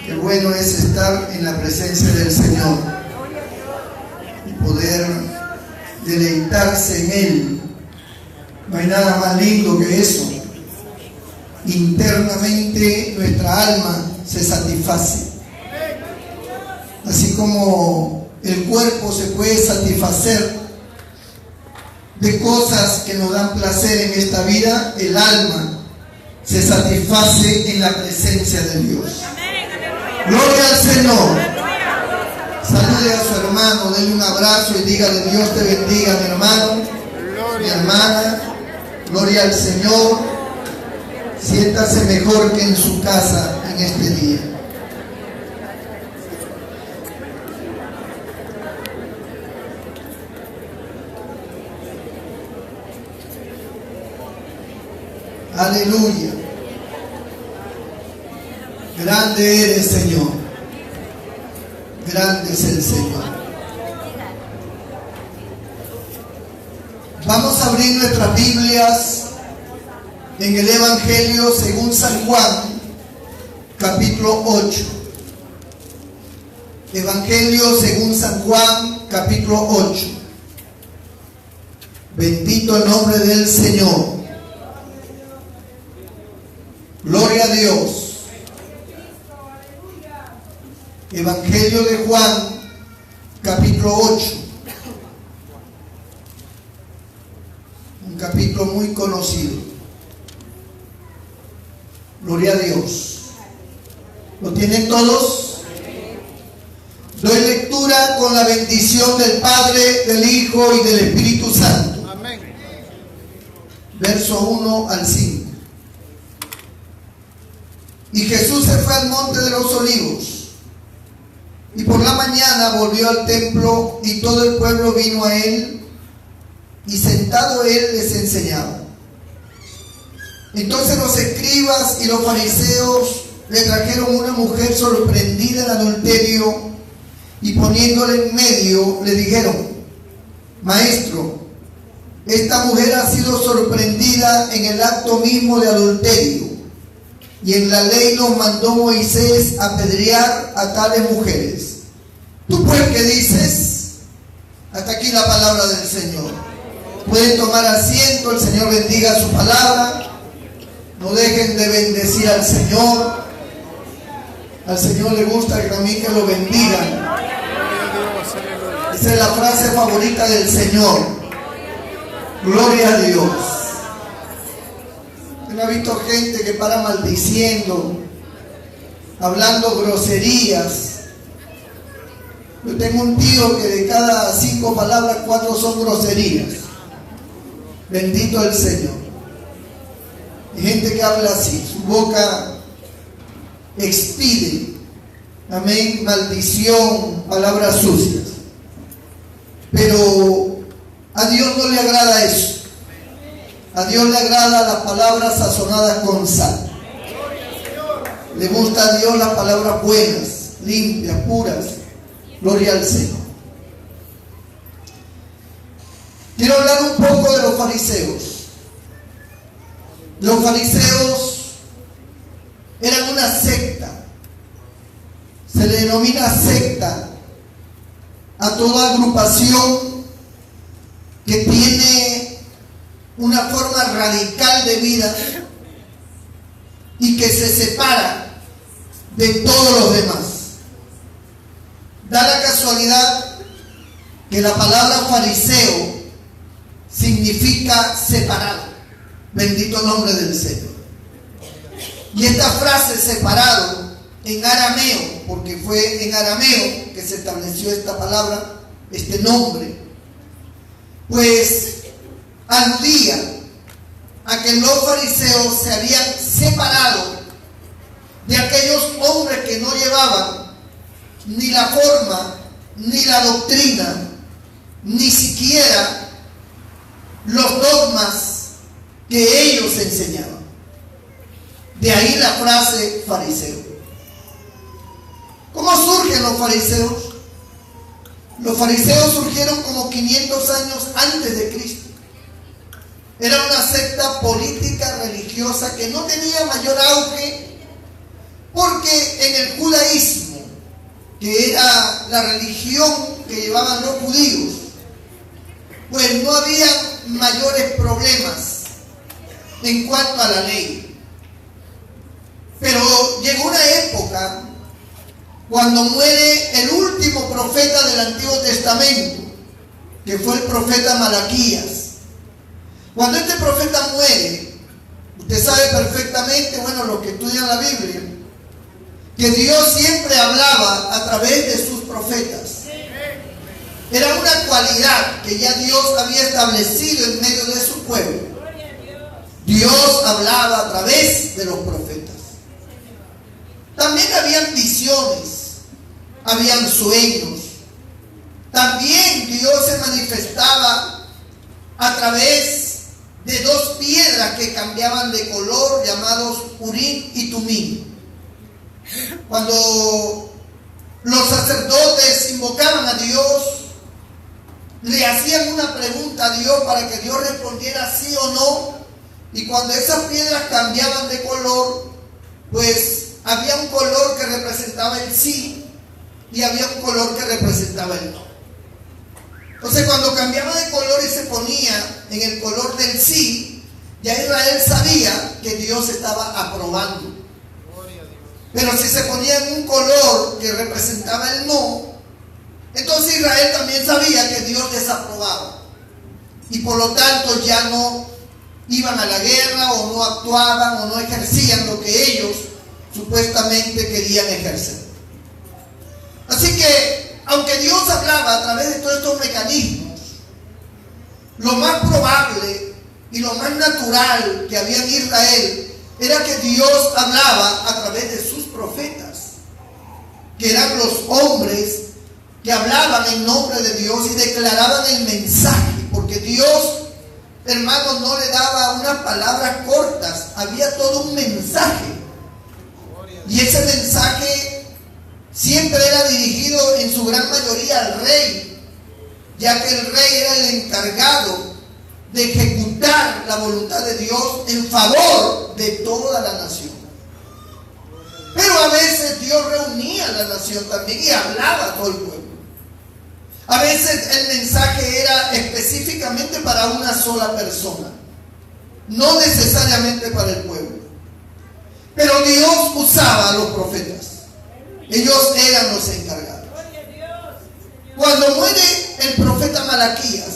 Qué bueno es estar en la presencia del Señor y poder deleitarse en Él. No hay nada más lindo que eso. Internamente nuestra alma se satisface. Así como el cuerpo se puede satisfacer de cosas que nos dan placer en esta vida, el alma se satisface en la presencia de Dios. Gloria al Señor. Salude a su hermano, denle un abrazo y dígale: Dios te bendiga, mi hermano, mi hermana. Gloria al Señor. Siéntase mejor que en su casa en este día. Aleluya. Grande eres, Señor. Grande es el Señor. Vamos a abrir nuestras Biblias en el Evangelio según San Juan, capítulo 8. Evangelio según San Juan, capítulo 8. Bendito el nombre del Señor. Gloria a Dios. Evangelio de Juan, capítulo 8. Un capítulo muy conocido. Gloria a Dios. ¿Lo tienen todos? Doy lectura con la bendición del Padre, del Hijo y del Espíritu Santo. Amén. Verso 1 al 5. Y Jesús se fue al monte de los olivos. Y por la mañana volvió al templo y todo el pueblo vino a él, y sentado él les enseñaba. Entonces los escribas y los fariseos le trajeron una mujer sorprendida en adulterio, y poniéndola en medio le dijeron: Maestro, esta mujer ha sido sorprendida en el acto mismo de adulterio, y en la ley nos mandó Moisés apedrear a tales mujeres. ¿Tú pues qué dices? Hasta aquí la palabra del Señor. Pueden tomar asiento. El Señor bendiga su palabra. No dejen de bendecir al Señor. Al Señor le gusta que también que lo bendigan. Esa es la frase favorita del Señor. Gloria a Dios. ¿No ha visto gente que para maldiciendo, hablando groserías? Yo tengo un tío que de cada 5 palabras, 4 son groserías. Bendito el Señor. Hay gente que habla así, su boca expide, amén, maldición, palabras sucias. Pero a Dios no le agrada eso. A Dios le agrada las palabras sazonadas con sal. Le gusta a Dios las palabras buenas, limpias, puras. Gloria al Señor. Quiero hablar un poco de los fariseos. Los fariseos eran una secta. Se le denomina secta a toda agrupación que tiene una forma radical de vida y que se separa de todos los demás. Da la casualidad que la palabra fariseo significa separado. Bendito el nombre del Señor. Y esta frase separado en arameo, porque fue en arameo que se estableció esta palabra, este nombre, pues aludía a que los fariseos se habían separado de aquellos hombres que no llevaban ni la forma, ni la doctrina, ni siquiera los dogmas que ellos enseñaban. De ahí la frase fariseo. ¿Cómo surgen los fariseos? Los fariseos surgieron como 500 años antes de Cristo. Era una secta política religiosa que no tenía mayor auge porque en el judaísmo, que era la religión que llevaban los judíos, pues no había mayores problemas en cuanto a la ley. Pero llegó una época cuando muere el último profeta del Antiguo Testamento, que fue el profeta Malaquías. Cuando este profeta muere, usted sabe perfectamente, bueno, los que estudian la Biblia, que Dios siempre hablaba a través de sus profetas. Era una cualidad que ya Dios había establecido en medio de su pueblo. Dios hablaba a través de los profetas. También habían visiones, habían sueños. También Dios se manifestaba a través de dos piedras que cambiaban de color, llamados Urim y Tumim. Cuando los sacerdotes invocaban a Dios, le hacían una pregunta a Dios para que Dios respondiera sí o no. Y cuando esas piedras cambiaban de color, pues había un color que representaba el sí y había un color que representaba el no. Entonces, cuando cambiaba de color y se ponía en el color del sí, ya Israel sabía que Dios estaba aprobando. Pero si se ponía en un color que representaba el no, entonces Israel también sabía que Dios desaprobaba. Y por lo tanto ya no iban a la guerra, o no actuaban, o no ejercían lo que ellos supuestamente querían ejercer. Así que, aunque Dios hablaba a través de todos estos mecanismos, lo más probable y lo más natural que había en Israel era que Dios hablaba a través de sus profetas, que eran los hombres que hablaban en nombre de Dios y declaraban el mensaje, porque Dios, hermanos, no le daba unas palabras cortas, había todo un mensaje. Y ese mensaje siempre era dirigido en su gran mayoría al rey, ya que el rey era el encargado de ejecutar la voluntad de Dios en favor de toda la nación. Pero a veces Dios reunía a la nación también y hablaba a todo el pueblo. A veces el mensaje era específicamente para una sola persona, no necesariamente para el pueblo. Pero Dios usaba a los profetas. Ellos eran los encargados. Cuando muere el profeta Malaquías,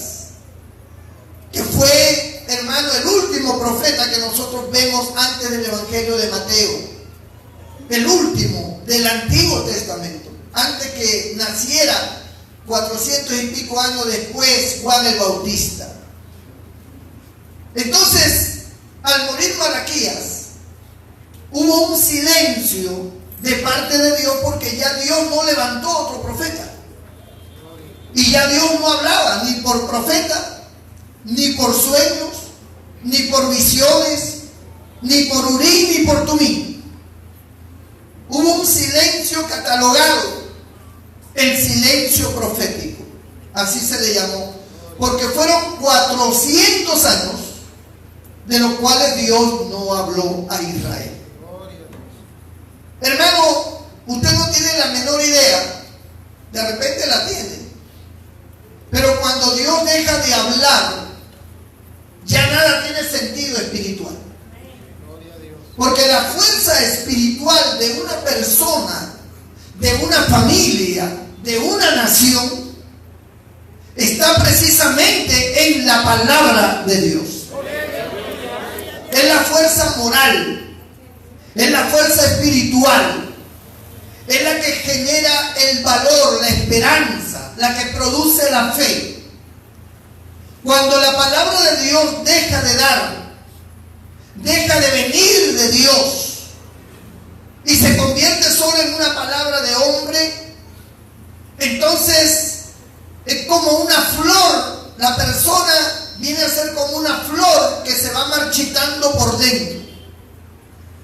que fue, hermano, el último profeta que nosotros vemos antes del Evangelio de Mateo, el último del Antiguo Testamento, antes que naciera 400 y pico años después Juan el Bautista. Entonces, al morir Malaquías, hubo un silencio de parte de Dios, porque ya Dios no levantó otro profeta. Y ya Dios no hablaba ni por profeta, ni por sueños, ni por visiones, ni por Urim, ni por Tumim. Hubo un silencio catalogado, el silencio profético, así se le llamó, porque fueron 400 años de los cuales Dios no habló a Israel. Hermano, usted no tiene la menor idea, de repente la tiene, pero cuando Dios deja de hablar, ya nada tiene sentido espiritual. Porque la fuerza espiritual de una persona, de una familia, de una nación, está precisamente en la palabra de Dios. Es la fuerza moral, es la fuerza espiritual, es la que genera el valor, la esperanza, la que produce la fe. Cuando la palabra de Dios deja de dar, deja de venir de Dios y se convierte solo en una palabra de hombre, entonces es como una flor. La persona viene a ser como una flor que se va marchitando por dentro,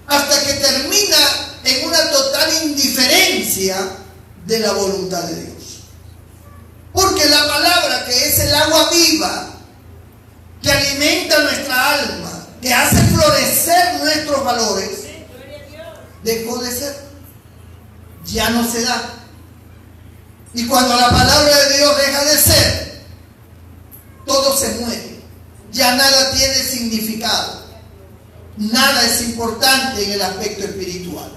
hasta que termina en una total indiferencia de la voluntad de Dios. Porque la palabra, que es el agua viva, que alimenta nuestra alma, que hace florecer nuestros valores, dejó de ser. ya no se da. Y cuando la palabra de Dios deja de ser, todo se muere. Ya nada tiene significado. Nada es importante en el aspecto espiritual.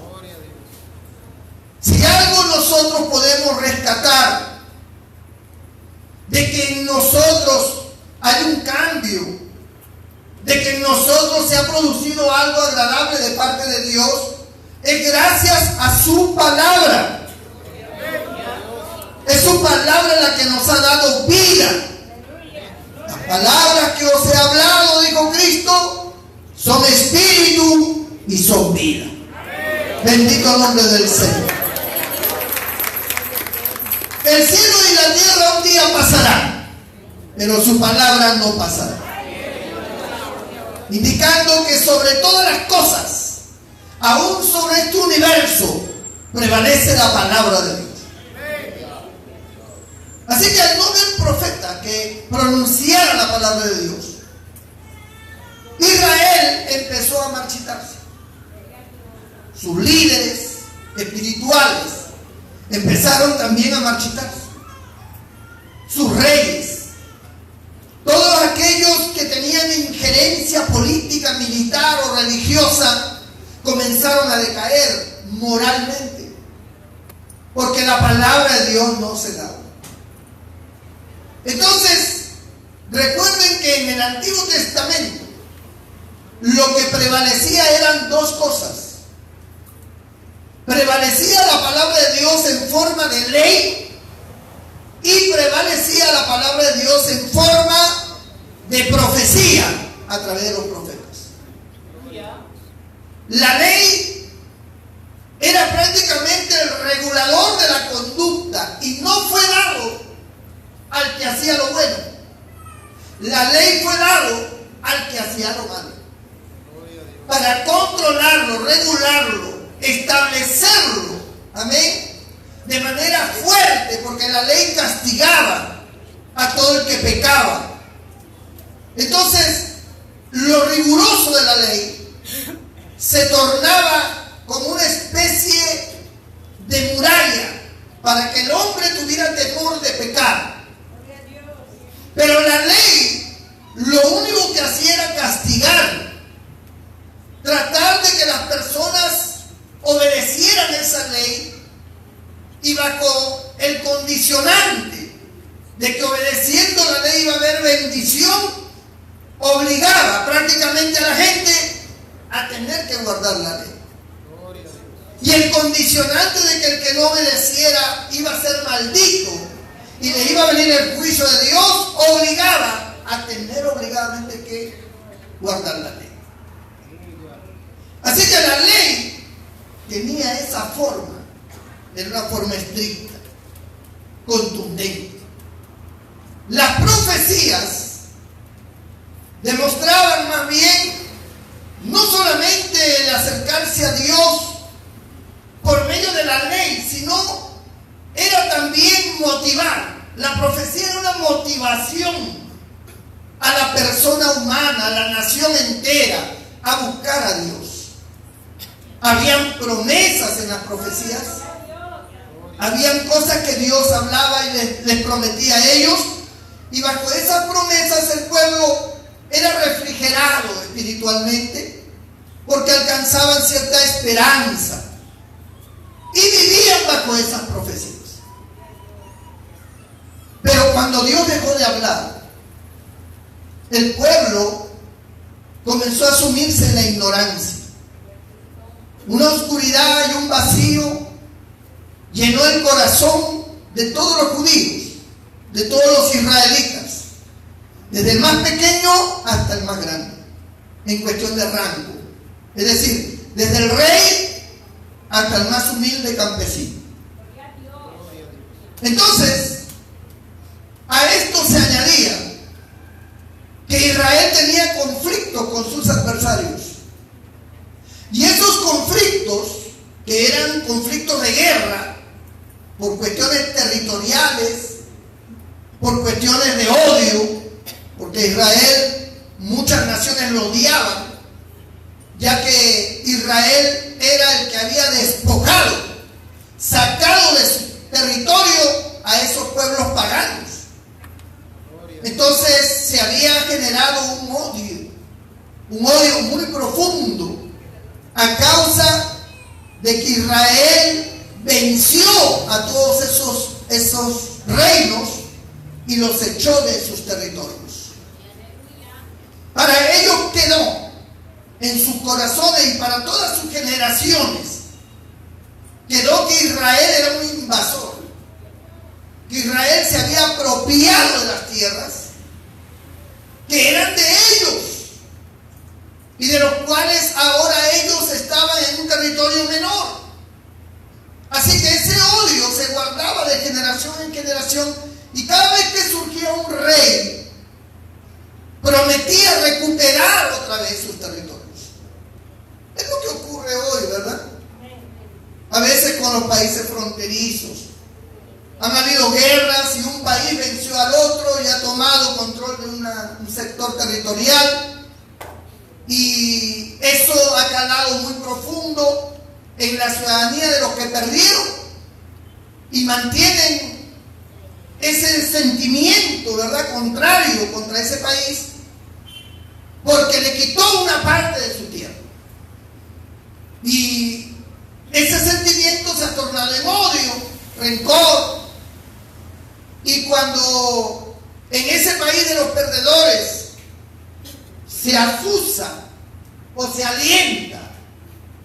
Si algo nosotros podemos rescatar de que en nosotros hay un cambio, de que en nosotros se ha producido algo agradable de parte de Dios, es gracias a su palabra. Es su palabra la que nos ha dado vida. Las palabras que os he hablado, dijo Cristo, son espíritu y son vida. Bendito el nombre del Señor. El cielo y la tierra un día pasarán, pero su palabra no pasará. Indicando que sobre todas las cosas, aún sobre este universo, prevalece la palabra de Dios. Así que al no haber profeta que pronunciara la palabra de Dios, Israel empezó a marchitarse. Sus líderes espirituales empezaron también a marchitarse. Sus reyes, todos aquellos que tenían injerencia política, militar o religiosa, comenzaron a decaer moralmente, porque la palabra de Dios no se daba. Entonces, recuerden que en el Antiguo Testamento lo que prevalecía eran dos cosas. Prevalecía la palabra de Dios en forma de ley y prevalecía la palabra de Dios en forma de profecía a través de los profetas. La ley era prácticamente el regulador de la conducta y no fue dado al que hacía lo bueno. La ley fue dado al que hacía lo malo, para controlarlo, regularlo, establecerlo, amén, de manera fuerte, porque la ley castigaba a todo el que pecaba. Entonces, lo riguroso de la ley se tornaba como una especie de muralla para que el hombre tuviera temor de pecar. Pero la ley lo único que hacía era castigar, tratar de que las personas obedecieran esa ley, y bajo el condicionante de que obedeciendo la ley iba a haber bendición, obligaba prácticamente a la gente a tener que guardar la ley. Y el condicionante de que el que no obedeciera iba a ser maldito y le iba a venir el juicio de Dios, obligaba a tener obligadamente que guardar la ley. Así que la ley tenía esa forma, era una forma estricta, contundente. Las profecías demostraban más bien no solamente el acercarse a Dios por medio de la ley, sino era también motivar. La profecía era una motivación a la persona humana, a la nación entera, a buscar a Dios. Habían promesas en las profecías, habían cosas que Dios hablaba y les prometía a ellos, y bajo esas promesas el pueblo era refrigerado espiritualmente, porque alcanzaban cierta esperanza y vivían bajo esas profecías. Pero cuando Dios dejó de hablar, el pueblo comenzó a sumirse en la ignorancia. Una oscuridad y un vacío llenó el corazón de todos los judíos, de todos los israelitas, desde el más pequeño hasta el más grande, en cuestión de rango. Es decir, desde el rey hasta el más humilde campesino. Entonces, a esto se añadía que Israel tenía conflictos con sus adversarios. Y esos conflictos, que eran conflictos de guerra, por cuestiones territoriales, por cuestiones de odio, porque Israel, muchas naciones lo odiaban, ya que Israel era el que había despojado, sacado esos pueblos paganos. Entonces se había generado un odio muy profundo a causa de que Israel venció a todos esos reinos y los echó de sus territorios. Para ellos quedó en sus corazones y para todas sus generaciones, quedó que Israel era un invasor, que Israel se había apropiado de las tierras que eran de ellos y de los cuales ahora ellos estaban en un territorio menor. Así que ese odio se guardaba de generación en generación, y cada vez que surgía un rey prometía recuperar otra vez sus territorios. Es lo que ocurre hoy, ¿verdad? A veces con los países fronterizos han habido guerras y un país venció al otro y ha tomado control de un sector territorial, y eso ha calado muy profundo en la ciudadanía de los que perdieron y mantienen ese sentimiento, ¿verdad?, contrario contra ese país, porque le quitó una parte de su tierra. Y ese sentimiento se ha tornado en odio, rencor. Y cuando en ese país de los perdedores se azuza o se alienta,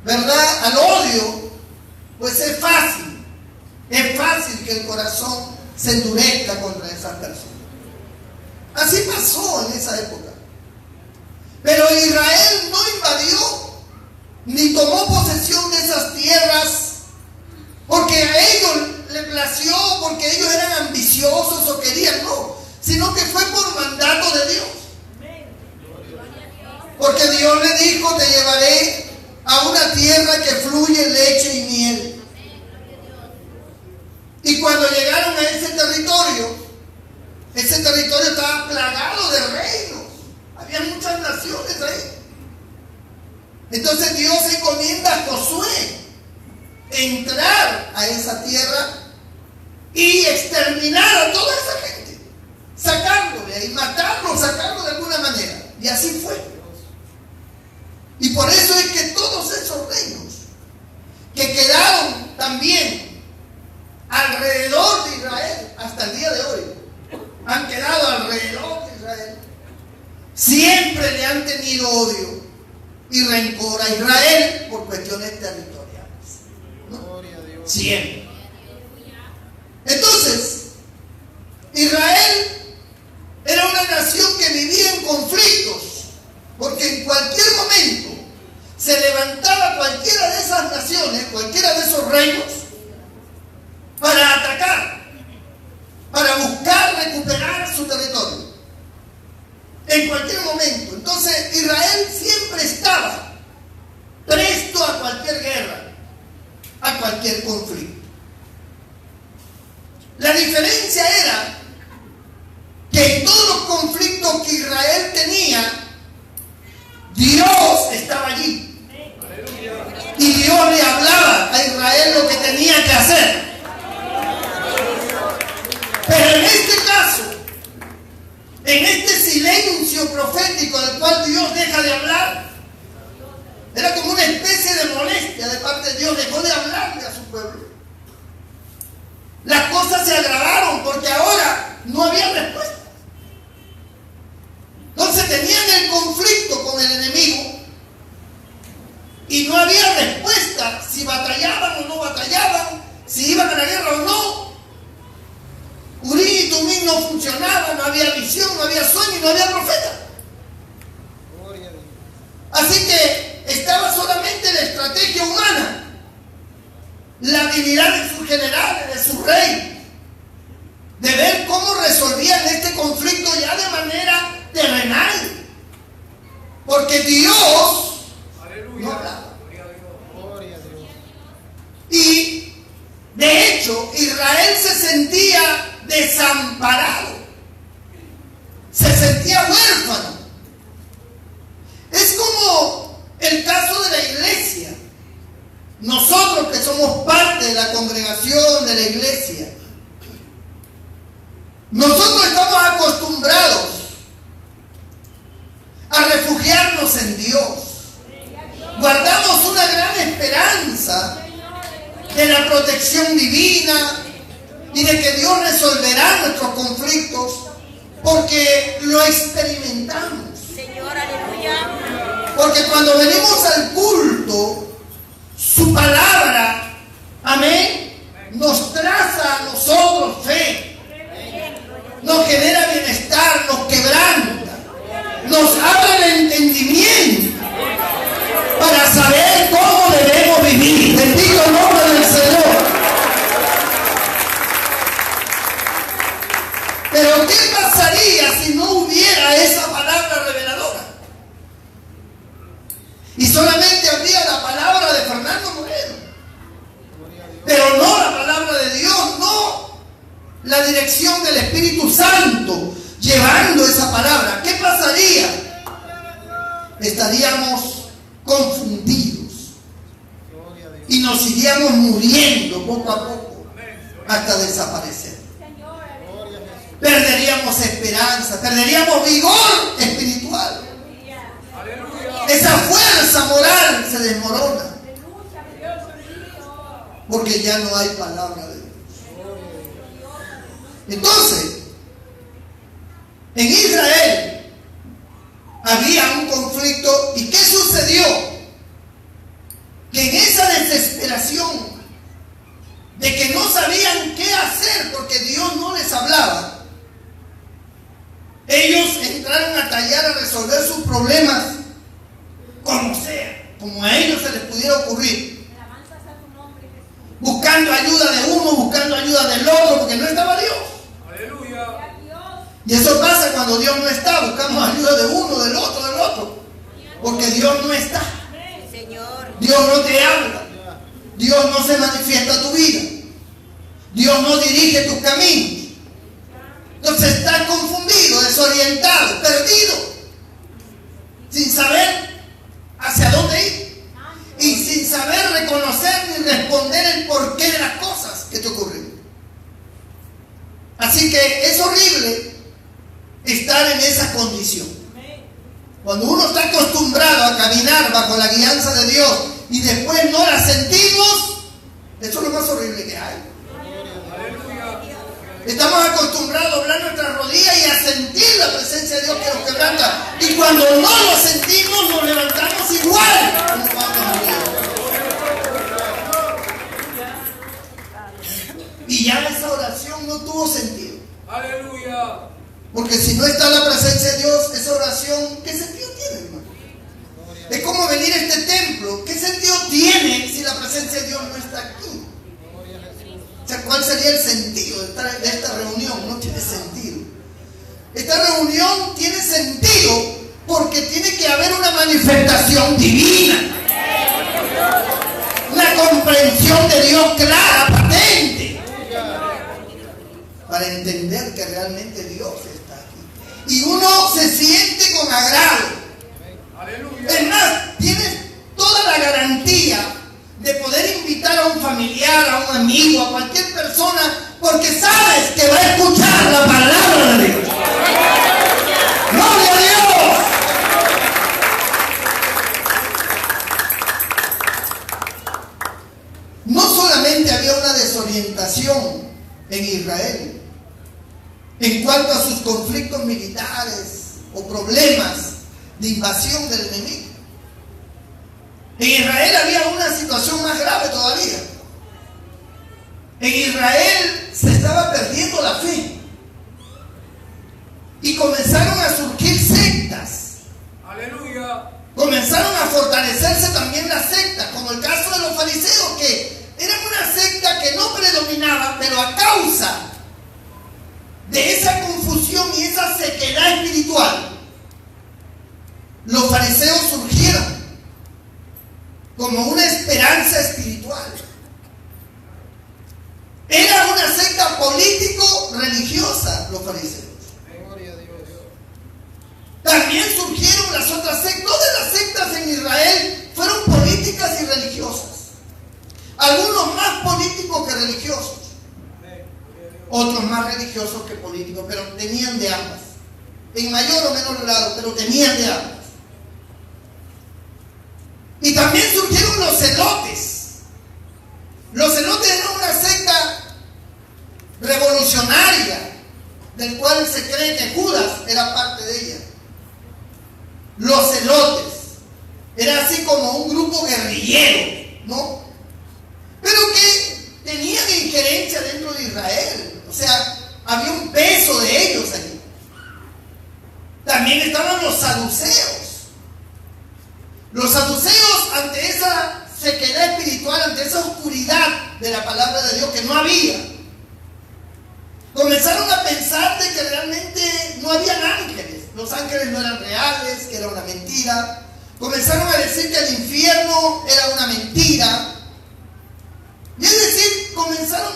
¿verdad?, al odio, pues es fácil que el corazón se endurezca contra esas personas. Así pasó en esa época. Pero Israel no invadió ni tomó posesión de esas tierras porque a ellos les plació, porque ellos eran ambiciosos o querían, no, sino que fue por mandato de Dios. Porque Dios le dijo: te llevaré a una tierra que fluye leche y miel. Y cuando llegaron a ese territorio estaba plagado de reinos. Había muchas naciones ahí. Entonces Dios encomienda a Josué entrar a esa tierra y exterminar a toda esa gente, sacarlo de ahí, matarlo, sacarlo de alguna manera. Y así fue. Y por eso es que todos esos reinos que quedaron también alrededor de Israel, hasta el día de hoy, han quedado alrededor de Israel, siempre le han tenido odio y rencor a Israel por cuestiones territoriales, ¿no? Siempre. Entonces, Israel era una nación que vivía en conflictos, porque en cualquier momento se levantaba cualquiera de esas naciones, cualquiera de esos reinos, para atacar, para buscar recuperar su territorio. En cualquier momento. Entonces Israel siempre estaba presto a cualquier guerra, a cualquier conflicto. La diferencia era que en todos los conflictos que Israel tenía, Dios estaba allí. Y Dios le hablaba a Israel lo que tenía que hacer. Pero en este caso, en este silencio profético del cual Dios deja de hablar, era como una especie de molestia de parte de Dios. Dejó de hablarle a su pueblo. Las cosas se agravaron porque ahora no había respuesta. Entonces tenían el conflicto con el enemigo y no había respuesta si batallaban o no batallaban, si iban a la guerra o no. Urí y Tumí no funcionaba, no había visión, no había sueño y no había profeta. Así que estaba solamente la estrategia humana, la habilidad de sus generales, de su rey, de ver cómo resolvían este conflicto ya de manera terrenal. Porque Dios no hablaba. Y de hecho Israel se sentía desamparado, se sentía huérfano. Es como el caso de la iglesia. Nosotros que somos parte de la congregación de la iglesia, Nosotros estamos acostumbrados a refugiarnos en Dios. Guardamos una gran esperanza de la protección divina y de que Dios resolverá nuestros conflictos porque lo experimentamos. Señor, aleluya. Porque cuando venimos al culto, su palabra, amén, nos traza a nosotros fe, nos genera bienestar, nos quebranta, nos abre el entendimiento para saber cómo debemos vivir. Bendigo el nombre del Señor. Pero ¿qué pasaría si no hubiera esa palabra reveladora? Y solamente habría la palabra de Fernando Moreno, pero no la palabra de Dios, no la dirección del Espíritu Santo llevando esa palabra. ¿Qué pasaría? Estaríamos confundidos y nos iríamos muriendo poco a poco hasta desaparecer. Perderíamos esperanza, perderíamos vigor espiritual. Esa fuerza moral se desmorona porque ya no hay palabra de Dios. Entonces, en Israel había un conflicto. ¿Y qué sucedió? Que en esa desesperación de que no sabían qué hacer porque Dios no les hablaba, ellos entraron a tallar, a resolver sus problemas como sea, como a ellos se les pudiera ocurrir, buscando ayuda de uno, buscando ayuda del otro, porque no estaba Dios. Aleluya. Y eso pasa cuando Dios no está. Buscamos ayuda de uno, del otro, porque Dios no está. Dios no te habla, Dios no se manifiesta a tu vida, Dios no dirige tus caminos. Entonces estás confundido, desorientado, perdido, sin saber hacia dónde ir y sin saber reconocer ni responder el porqué de las cosas que te ocurren. Así que es horrible estar en esa condición. Cuando uno está acostumbrado a caminar bajo la guianza de Dios y después no la sentimos, eso es lo más horrible que hay. Estamos acostumbrados a doblar nuestras rodillas y a sentir la presencia de Dios que nos quebranta. Y cuando no lo sentimos, nos levantamos igual como cuando y ya esa oración no tuvo sentido. Aleluya. Porque si no está la presencia de Dios, esa oración, ¿qué sentido tiene, hermano? Es como venir a este templo. ¿Qué sentido tiene si la presencia de Dios no está aquí? O sea, ¿cuál sería el sentido de esta reunión? No tiene sentido. Esta reunión tiene sentido porque tiene que haber una manifestación divina, una comprensión de Dios clara, patente, para entender que realmente Dios está aquí. Y uno se siente con agrado. Es más, tienes toda la garantía de poder invitar a un familiar, a un amigo, a cualquier persona, porque sabes que va a escuchar la palabra de Dios. ¡Gloria a Dios! No solamente había una desorientación en Israel en cuanto a sus conflictos militares o problemas de invasión del enemigo. En Israel había una situación más grave todavía. En Israel se estaba perdiendo la fe y comenzaron a surgir sectas. Aleluya. Comenzaron a fortalecerse también las sectas, como el caso de los fariseos, que eran una secta que no predominaba, pero a causa de esa confusión y esa sequedad espiritual, los fariseos surgieron como una esperanza espiritual. Era una secta político-religiosa, los fariseos. También surgieron las otras sectas. Todas las sectas en Israel fueron políticas y religiosas. Algunos más políticos que religiosos. otros más religiosos que políticos, pero tenían de ambas, en mayor o menor grado, pero tenían de ambas. Y también surgieron los celotes. Los celotes eran una secta revolucionaria, del cual se cree que Judas era parte de ella. Los celotes era así como un grupo guerrillero, ¿no? Pero que tenían injerencia dentro de Israel. O sea, había un peso de ellos allí. También estaban los saduceos. Los saduceos, ante esa sequedad espiritual, ante esa oscuridad de la palabra de Dios que no había, comenzaron a pensar de que realmente no habían ángeles. Los ángeles no eran reales, que era una mentira. Comenzaron a decir que el infierno era una mentira. Y es decir, comenzaron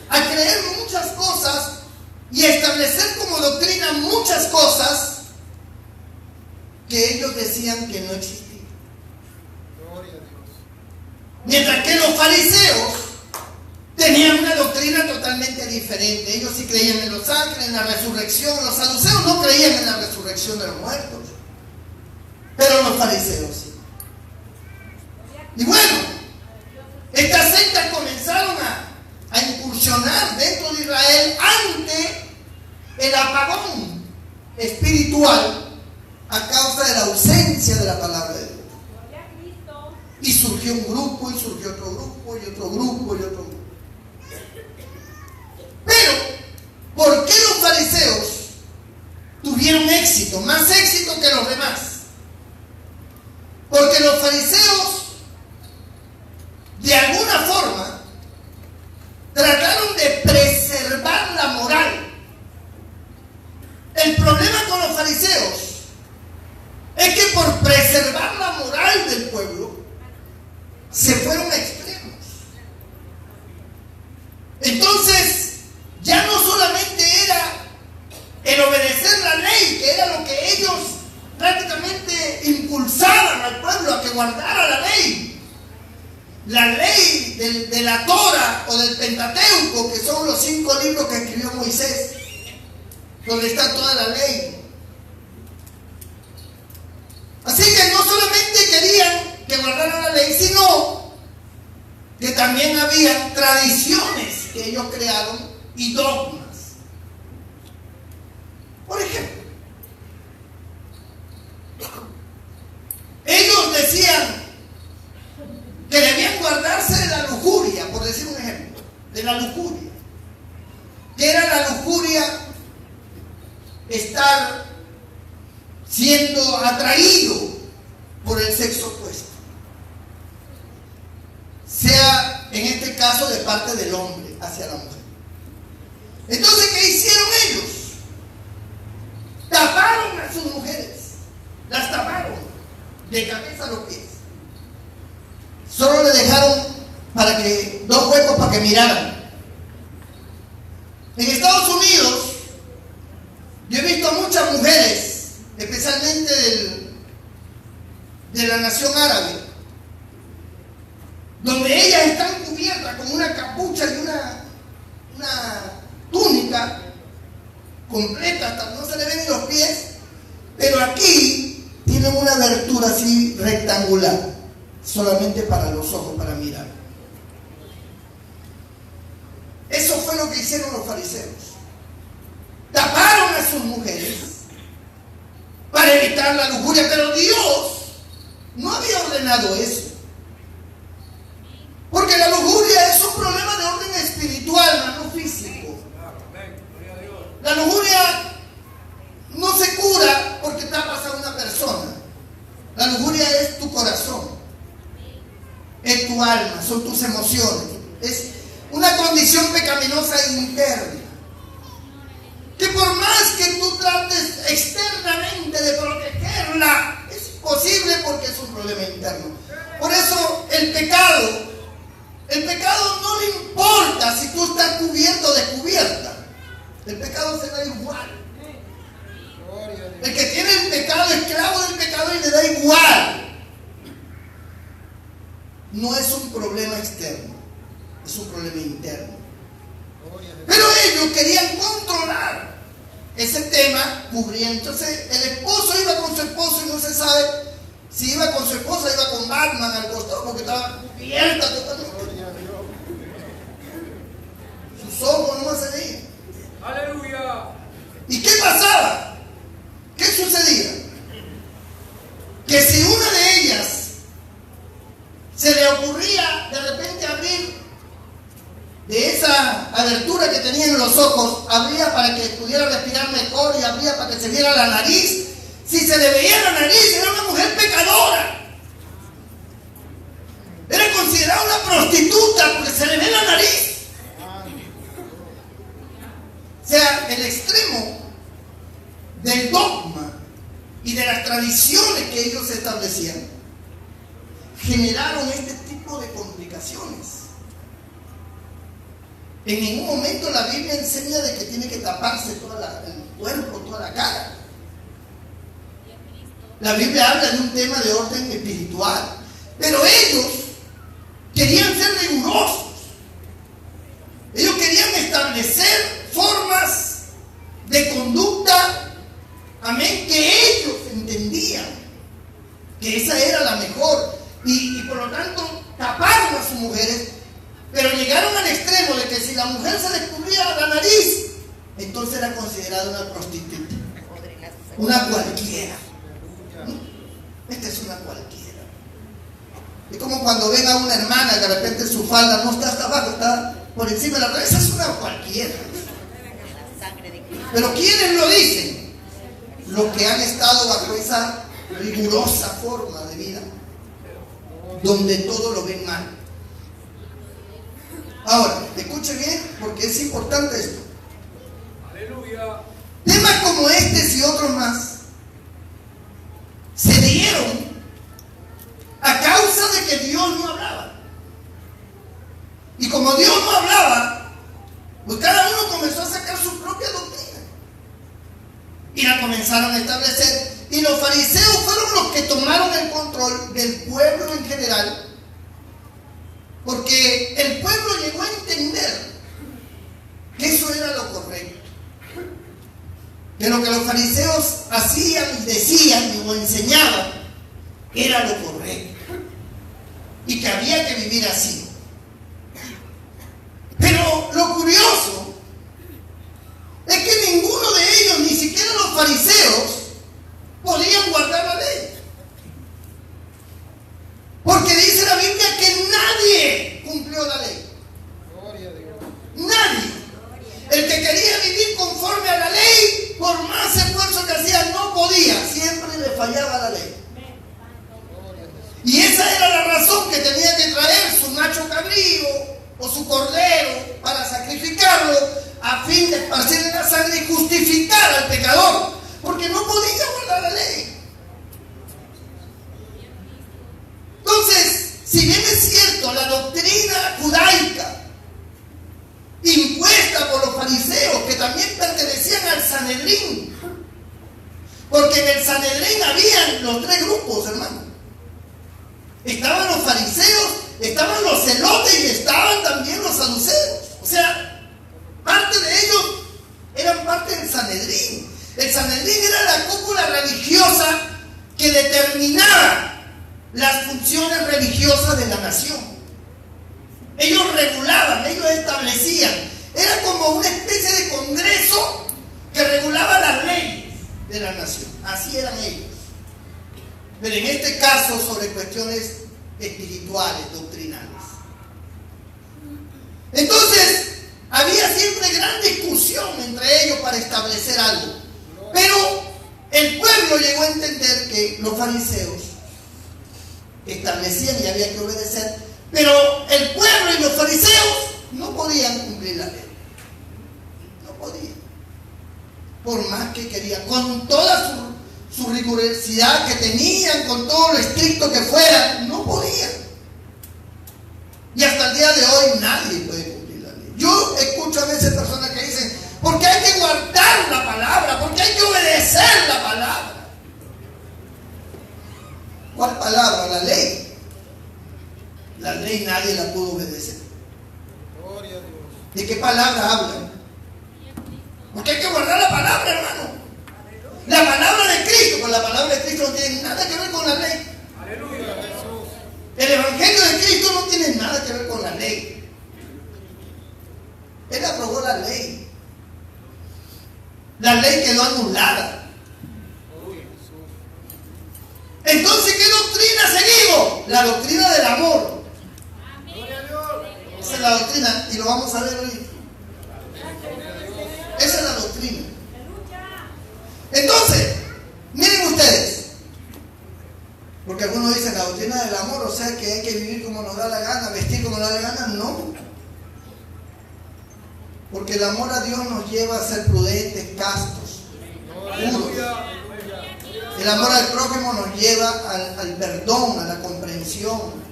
a creer muchas cosas y a establecer como doctrina muchas cosas que ellos decían que no existían. Mientras que los fariseos tenían una doctrina totalmente diferente. Ellos sí creían en los ángeles, en la resurrección. Los saduceos no creían en la resurrección de los muertos, pero los fariseos sí. Y bueno, estas sectas comenzaron a incursionar dentro de Israel ante el apagón espiritual a causa de la ausencia de la palabra de Dios. Y surgió un grupo, y surgió otro grupo, y otro grupo, y otro grupo. Pero, ¿por qué los fariseos tuvieron éxito, más éxito que los demás? Porque los fariseos, de alguna forma, trataron de preservar la moral. El problema con los fariseos es que por preservar la moral del pueblo, se fueron a extremos. Entonces, ya no solamente era el obedecer la ley, que era lo que ellos prácticamente impulsaban al pueblo a que guardara la ley. La ley de la Torah o del Pentateuco, que son los 5 libros que escribió Moisés, donde está toda la ley. Así que no solamente querían que guardaran la ley, sino que también había tradiciones que ellos crearon y dogmas. Por ejemplo, ellos decían que debían guardarse de la lujuria, por decir un ejemplo, de la lujuria. ¿Qué era la lujuria? Estar siendo atraído por el sexo opuesto, sea en este caso de parte del hombre hacia la mujer. Entonces, ¿qué hicieron ellos? Taparon a sus mujeres, las taparon de cabeza a los pies. Solo le dejaron para que 2 huecos para que miraran. En Estados Unidos, yo he visto muchas mujeres, especialmente de la nación árabe, donde ellas están cubiertas con una capucha y una túnica completa, hasta no se le ven ni los pies, pero aquí tienen una abertura así rectangular, solamente para los ojos, para mirar. Eso fue lo que hicieron los fariseos. Taparon a sus mujeres para evitar la lujuria, pero Dios no había ordenado eso. Porque la lujuria es un problema de orden espiritual, no físico. La lujuria no se cura porque tapas a una persona. La lujuria es tu corazón, es tu alma, son tus emociones. Es una condición pecaminosa interna, que por más que tú trates externamente de protegerla, es imposible porque es un problema interno. Por eso el pecado no le importa si tú estás cubierto o descubierta. El pecado se da igual. El que tiene el pecado, esclavo del pecado, y le da igual. No es un problema externo, es un problema interno. Pero ellos querían controlar ese tema cubriendo. Entonces el esposo iba con su esposo y no se sabe si iba con su esposa, iba con Batman al costado porque estaba cubierta totalmente. Sus ojos no se veían. Aleluya. ¿Y qué pasaba? ¿Qué sucedía? Que si una de ellas se le ocurría de repente abrir de esa abertura que tenía en los ojos, abría para que pudiera respirar mejor y abría para que se viera la nariz. Si se le veía la nariz, era una mujer pecadora. Era considerada una prostituta porque se le ve la nariz. O sea, el extremo del dogma y de las tradiciones que ellos establecían generaron este tipo de complicaciones. En ningún momento la Biblia enseña de que tiene que taparse todo el cuerpo, toda la cara. La Biblia habla de un tema de orden espiritual, pero ellos querían ser rigurosos. Ellos querían establecer formas de conducta, amén, que ellos entendían que esa era la mejor y por lo tanto taparon a sus mujeres, pero llegaron al extremo de que si la mujer se descubría la nariz, entonces era considerada una prostituta, una cualquiera. Esta es una cualquiera. Es como cuando ven a una hermana que de repente su falda no está hasta abajo, está por encima de la cabeza, es una cualquiera. Pero ¿quiénes lo dicen? Los que han estado bajo esa rigurosa forma de vida, donde todo lo ven mal. Ahora, escuche bien, porque es importante esto. Aleluya. Temas como este y otros más se dieron a causa de que Dios no hablaba. Y como Dios no hablaba, pues cada uno comenzó a sacar su propia doctrina y la comenzaron a establecer. Y los fariseos fueron los que tomaron el control del pueblo en general, porque el pueblo llegó a entender que eso era lo correcto, que lo que los fariseos hacían y decían o enseñaban era lo correcto y que había que vivir así. Pero lo curioso es que ninguno de ellos, ni siquiera los fariseos, podían guardar la ley. Porque dice la Biblia que nadie cumplió la ley. Nadie. El que quería vivir conforme a la ley, por más esfuerzo que hacía, no podía. Siempre le fallaba la ley. Y esa era la razón que tenía que traer su macho cabrío o su cordero para sacrificarlo a fin de esparcirle la sangre y justificar al pecador, porque no podía guardar la ley. Entonces, si bien es cierto, la doctrina judaica impuesta por los fariseos, que también pertenecían al Sanedrín, porque en el Sanedrín habían los tres grupos, hermano. Estaban los fariseos, estaban los celotes y estaban también los saduceos. O sea, parte de ellos eran parte del Sanedrín. El Sanedrín era la cúpula religiosa que determinaba las funciones religiosas de la nación. Ellos regulaban, ellos establecían. Era como una especie de congreso que regulaba las leyes de la nación. Así eran ellos. Pero en este caso sobre cuestiones espirituales, doctrinales. Entonces, había siempre gran discusión entre ellos para establecer algo. Pero el pueblo llegó a entender que los fariseos establecían y había que obedecer, pero el pueblo y los fariseos no podían cumplir la ley. No podían. Por más que querían, con toda su rigurosidad que tenían, con todo lo estricto que fuera, no podían. Y hasta el día de hoy nadie puede cumplir la ley. Yo escucho a veces personas que dicen, porque hay que guardar la palabra, porque hay que obedecer la palabra. ¿Cuál palabra? La ley. La ley nadie la pudo obedecer. ¿De qué palabra hablan? Porque hay que guardar la palabra, hermano. La palabra de Cristo, pues la palabra de Cristo no tiene nada que ver con la ley. El evangelio de Cristo no tiene nada que ver con la ley. Él aprobó la ley. La ley quedó anulada. Entonces, ¿qué doctrina seguimos? La doctrina del amor. Esa es la doctrina y lo vamos a ver hoy. Esa es la doctrina. Entonces, miren ustedes, porque algunos dicen la doctrina del amor, o sea que hay que vivir como nos da la gana, vestir como nos da la gana. No, porque el amor a Dios nos lleva a ser prudentes, castos, puros. El amor al prójimo nos lleva al perdón, a la comprensión,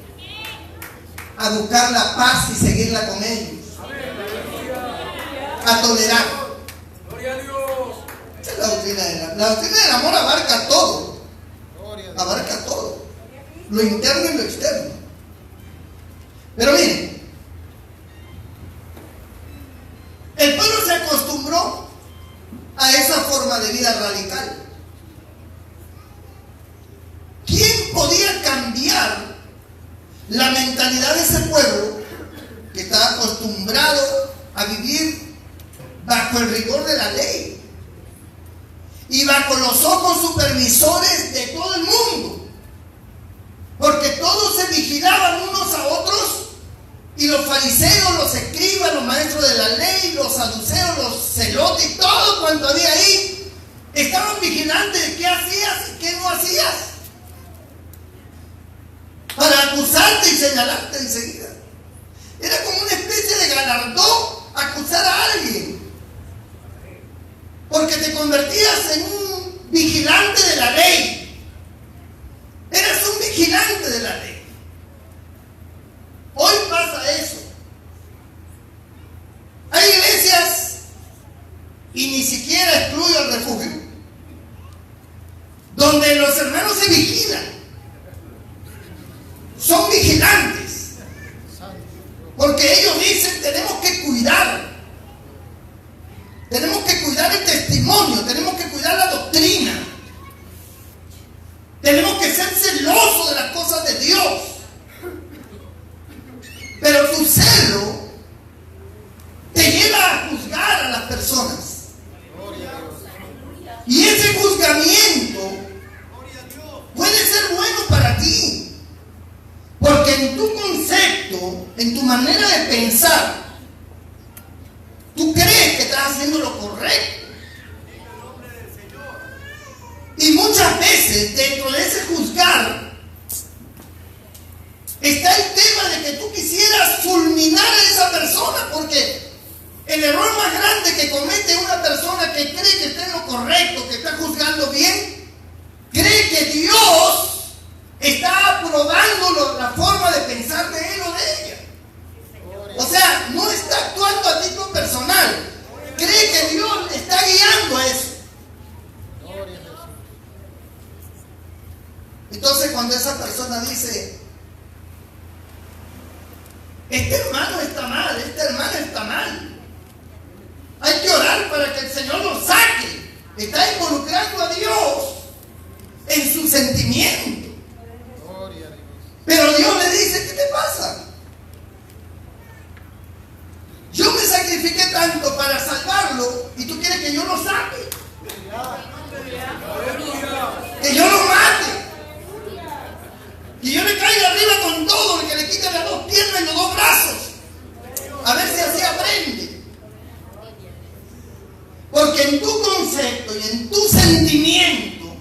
a buscar la paz y seguirla con ellos, a tolerar. Esa es la doctrina del amor. Abarca todo. Abarca todo. Lo interno y lo externo. Pero miren, el pueblo se acostumbró a esa forma de vida radical. ¿Quién podía cambiar la mentalidad de ese pueblo que estaba acostumbrado a vivir bajo el rigor de la ley y bajo los ojos supervisores de todo el mundo? Porque todos se vigilaban unos a otros, y los fariseos, los escribas, los maestros de la ley, los saduceos, los celotes, todo cuanto había ahí, estaban vigilantes de qué hacías y qué no hacías, para acusarte y señalarte enseguida. Era como una especie de galardón acusar a alguien, porque te convertías en un vigilante de la ley. Eres un vigilante de la ley. Hoy pasa eso. Hay iglesias, y ni siquiera excluyo el refugio, donde los hermanos se vigilan. Son vigilantes, porque ellos dicen: tenemos que cuidar. Tenemos que cuidar el testimonio, tenemos que cuidar la doctrina, tenemos que ser celosos de las cosas de Dios. Pero tu celo te lleva a juzgar a las personas, y ese juzgamiento puede ser bueno para ti, porque en tu concepto, en tu manera de pensar, tú crees que estás haciendo lo correcto. Y muchas veces dentro de ese juzgar está el tema de que tú quisieras fulminar a esa persona, porque el error más grande que comete una persona que cree que está en lo correcto, que está juzgando bien, cree que Dios está aprobando la forma de pensar de él o de ella. O sea, no está actuando a título personal. Cree que Dios le está guiando a eso. Entonces, cuando esa persona dice: este hermano está mal, esta hermana está mal, hay que orar para que el Señor lo saque, está involucrando a Dios en su sentimiento. Pero Dios le dice: ¿qué te pasa? Yo me sacrifiqué tanto para salvarlo, y tú quieres que yo lo saque, que yo lo mate, que yo le caiga arriba con todo, que le quite las dos piernas y los dos brazos, a ver si así aprende. Porque en tu concepto y en tu sentimiento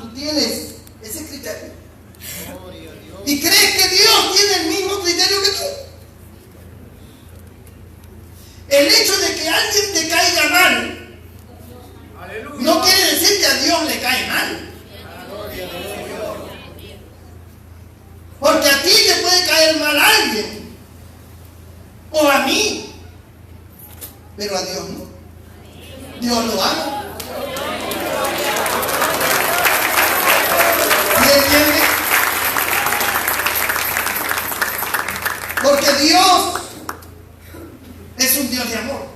tú tienes ese criterio, y crees que Dios tiene el mismo criterio que tú. El hecho de que alguien te caiga mal no quiere decir que a Dios le cae mal. Porque a ti te puede caer mal a alguien, o a mí, pero a Dios no. Dios lo ama. ¿Sí entiendes? Porque Dios es un Dios de amor.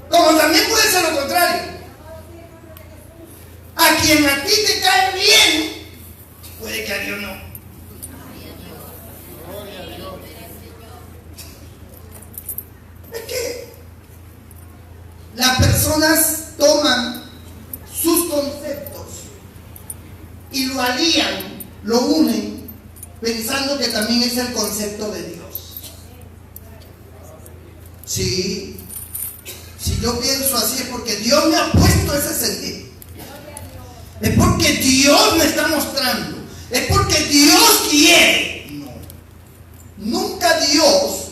Como también puede ser lo contrario. A quien a ti te cae bien, puede que a Dios no. Es que las personas toman sus conceptos y lo alían, lo unen, pensando que también es el concepto de Dios. Sí, si yo pienso así es porque Dios me ha puesto ese sentido. Es porque Dios me está mostrando. Es porque Dios quiere. No. Nunca Dios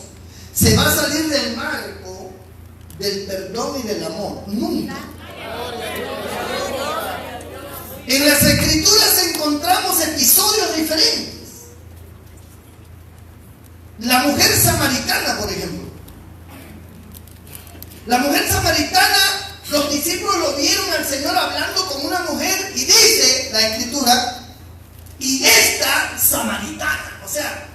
se va a salir del marco del perdón y del amor. Nunca. En las Escrituras encontramos episodios diferentes. La mujer samaritana, por ejemplo. La mujer samaritana, los discípulos lo vieron al Señor hablando con una mujer y dice la Escritura, y esta samaritana, o sea,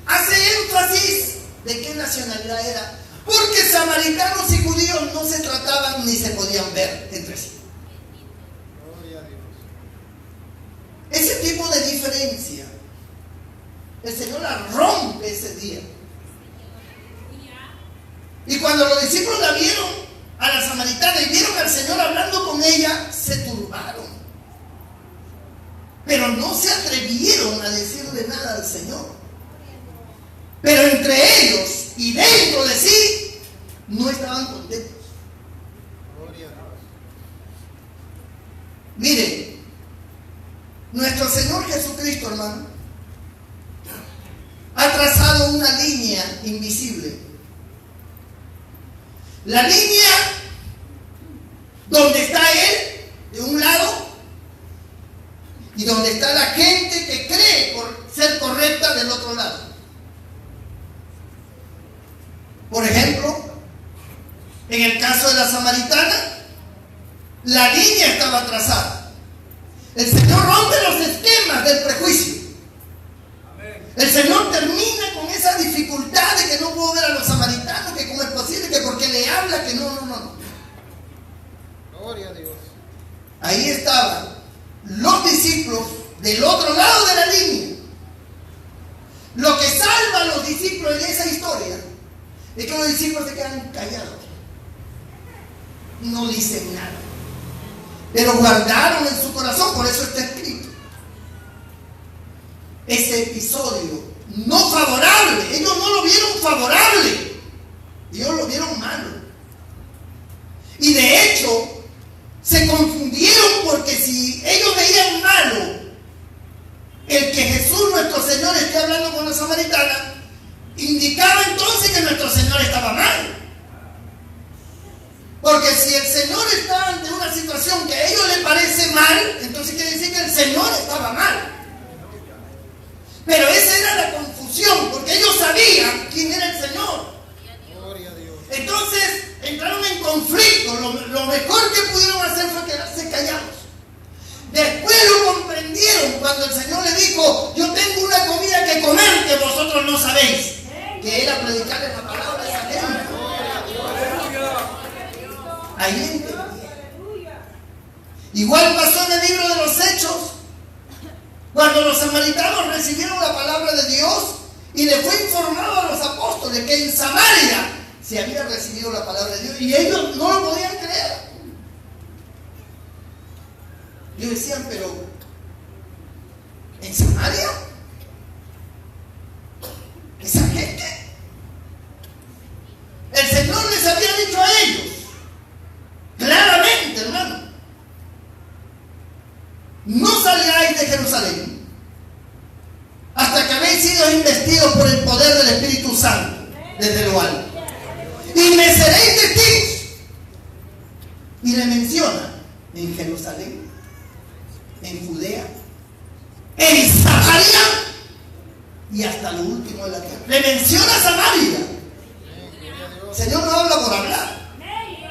hace énfasis de qué nacionalidad era, porque samaritanos y judíos no se trataban ni se podían ver entre sí. Ese tipo de diferencia, el Señor la rompe ese día. Y cuando los discípulos la vieron a la samaritana y vieron al Señor hablando con ella, se turbaron. Pero no se atrevieron a decirle nada al Señor. Pero entre ellos y dentro de sí, no estaban contentos. Mire, nuestro Señor Jesucristo, hermano, ha trazado una línea invisible. La línea donde está Él, de un lado, y donde está la gente que cree ser correcta del otro lado. Por ejemplo, en el caso de la samaritana, la línea estaba trazada. El Señor rompe los esquemas del prejuicio. El Señor termina con esa dificultad de que no puedo ver a los samaritanos, que cómo es posible, que porque le habla, que no. Gloria a Dios. Ahí estaban los discípulos del otro lado de la línea. Lo que salva a los discípulos en esa historia es que los discípulos se quedan callados. No dicen nada. Pero guardaron en su corazón, por eso está escrito. Ese episodio no favorable, ellos no lo vieron favorable, ellos lo vieron malo. Y de hecho, se confundieron porque si ellos veían malo el que Jesús, nuestro Señor, esté hablando con la samaritana, indicaba entonces que nuestro Señor estaba mal. Porque si el Señor está ante una situación que a ellos les parece mal, entonces quiere decir que el Señor estaba mal. Pero esa era la confusión, porque ellos sabían quién era el Señor. Entonces entraron en conflicto. Lo mejor que pudieron hacer fue quedarse callados. Después lo comprendieron cuando el Señor le dijo: yo tengo una comida que comer que vosotros no sabéis. Que era predicarles la palabra de esa gente. Ahí entendieron. Igual pasó en el libro de los Hechos, cuando los samaritanos recibieron la palabra de Dios y le fue informado a los apóstoles que en Samaria se había recibido la palabra de Dios y ellos no lo podían creer. Y decían: pero ¿en Samaria? ¿Esa gente? El Señor les había dicho a ellos claramente, hermano: no salgáis de Jerusalén hasta que habéis sido investidos por el poder del Espíritu Santo desde lo alto, y me seréis testigos. Y le menciona en Jerusalén, en Judea, en Samaria y hasta lo último de la tierra. Le menciona Samaria. El Señor no habla por hablar.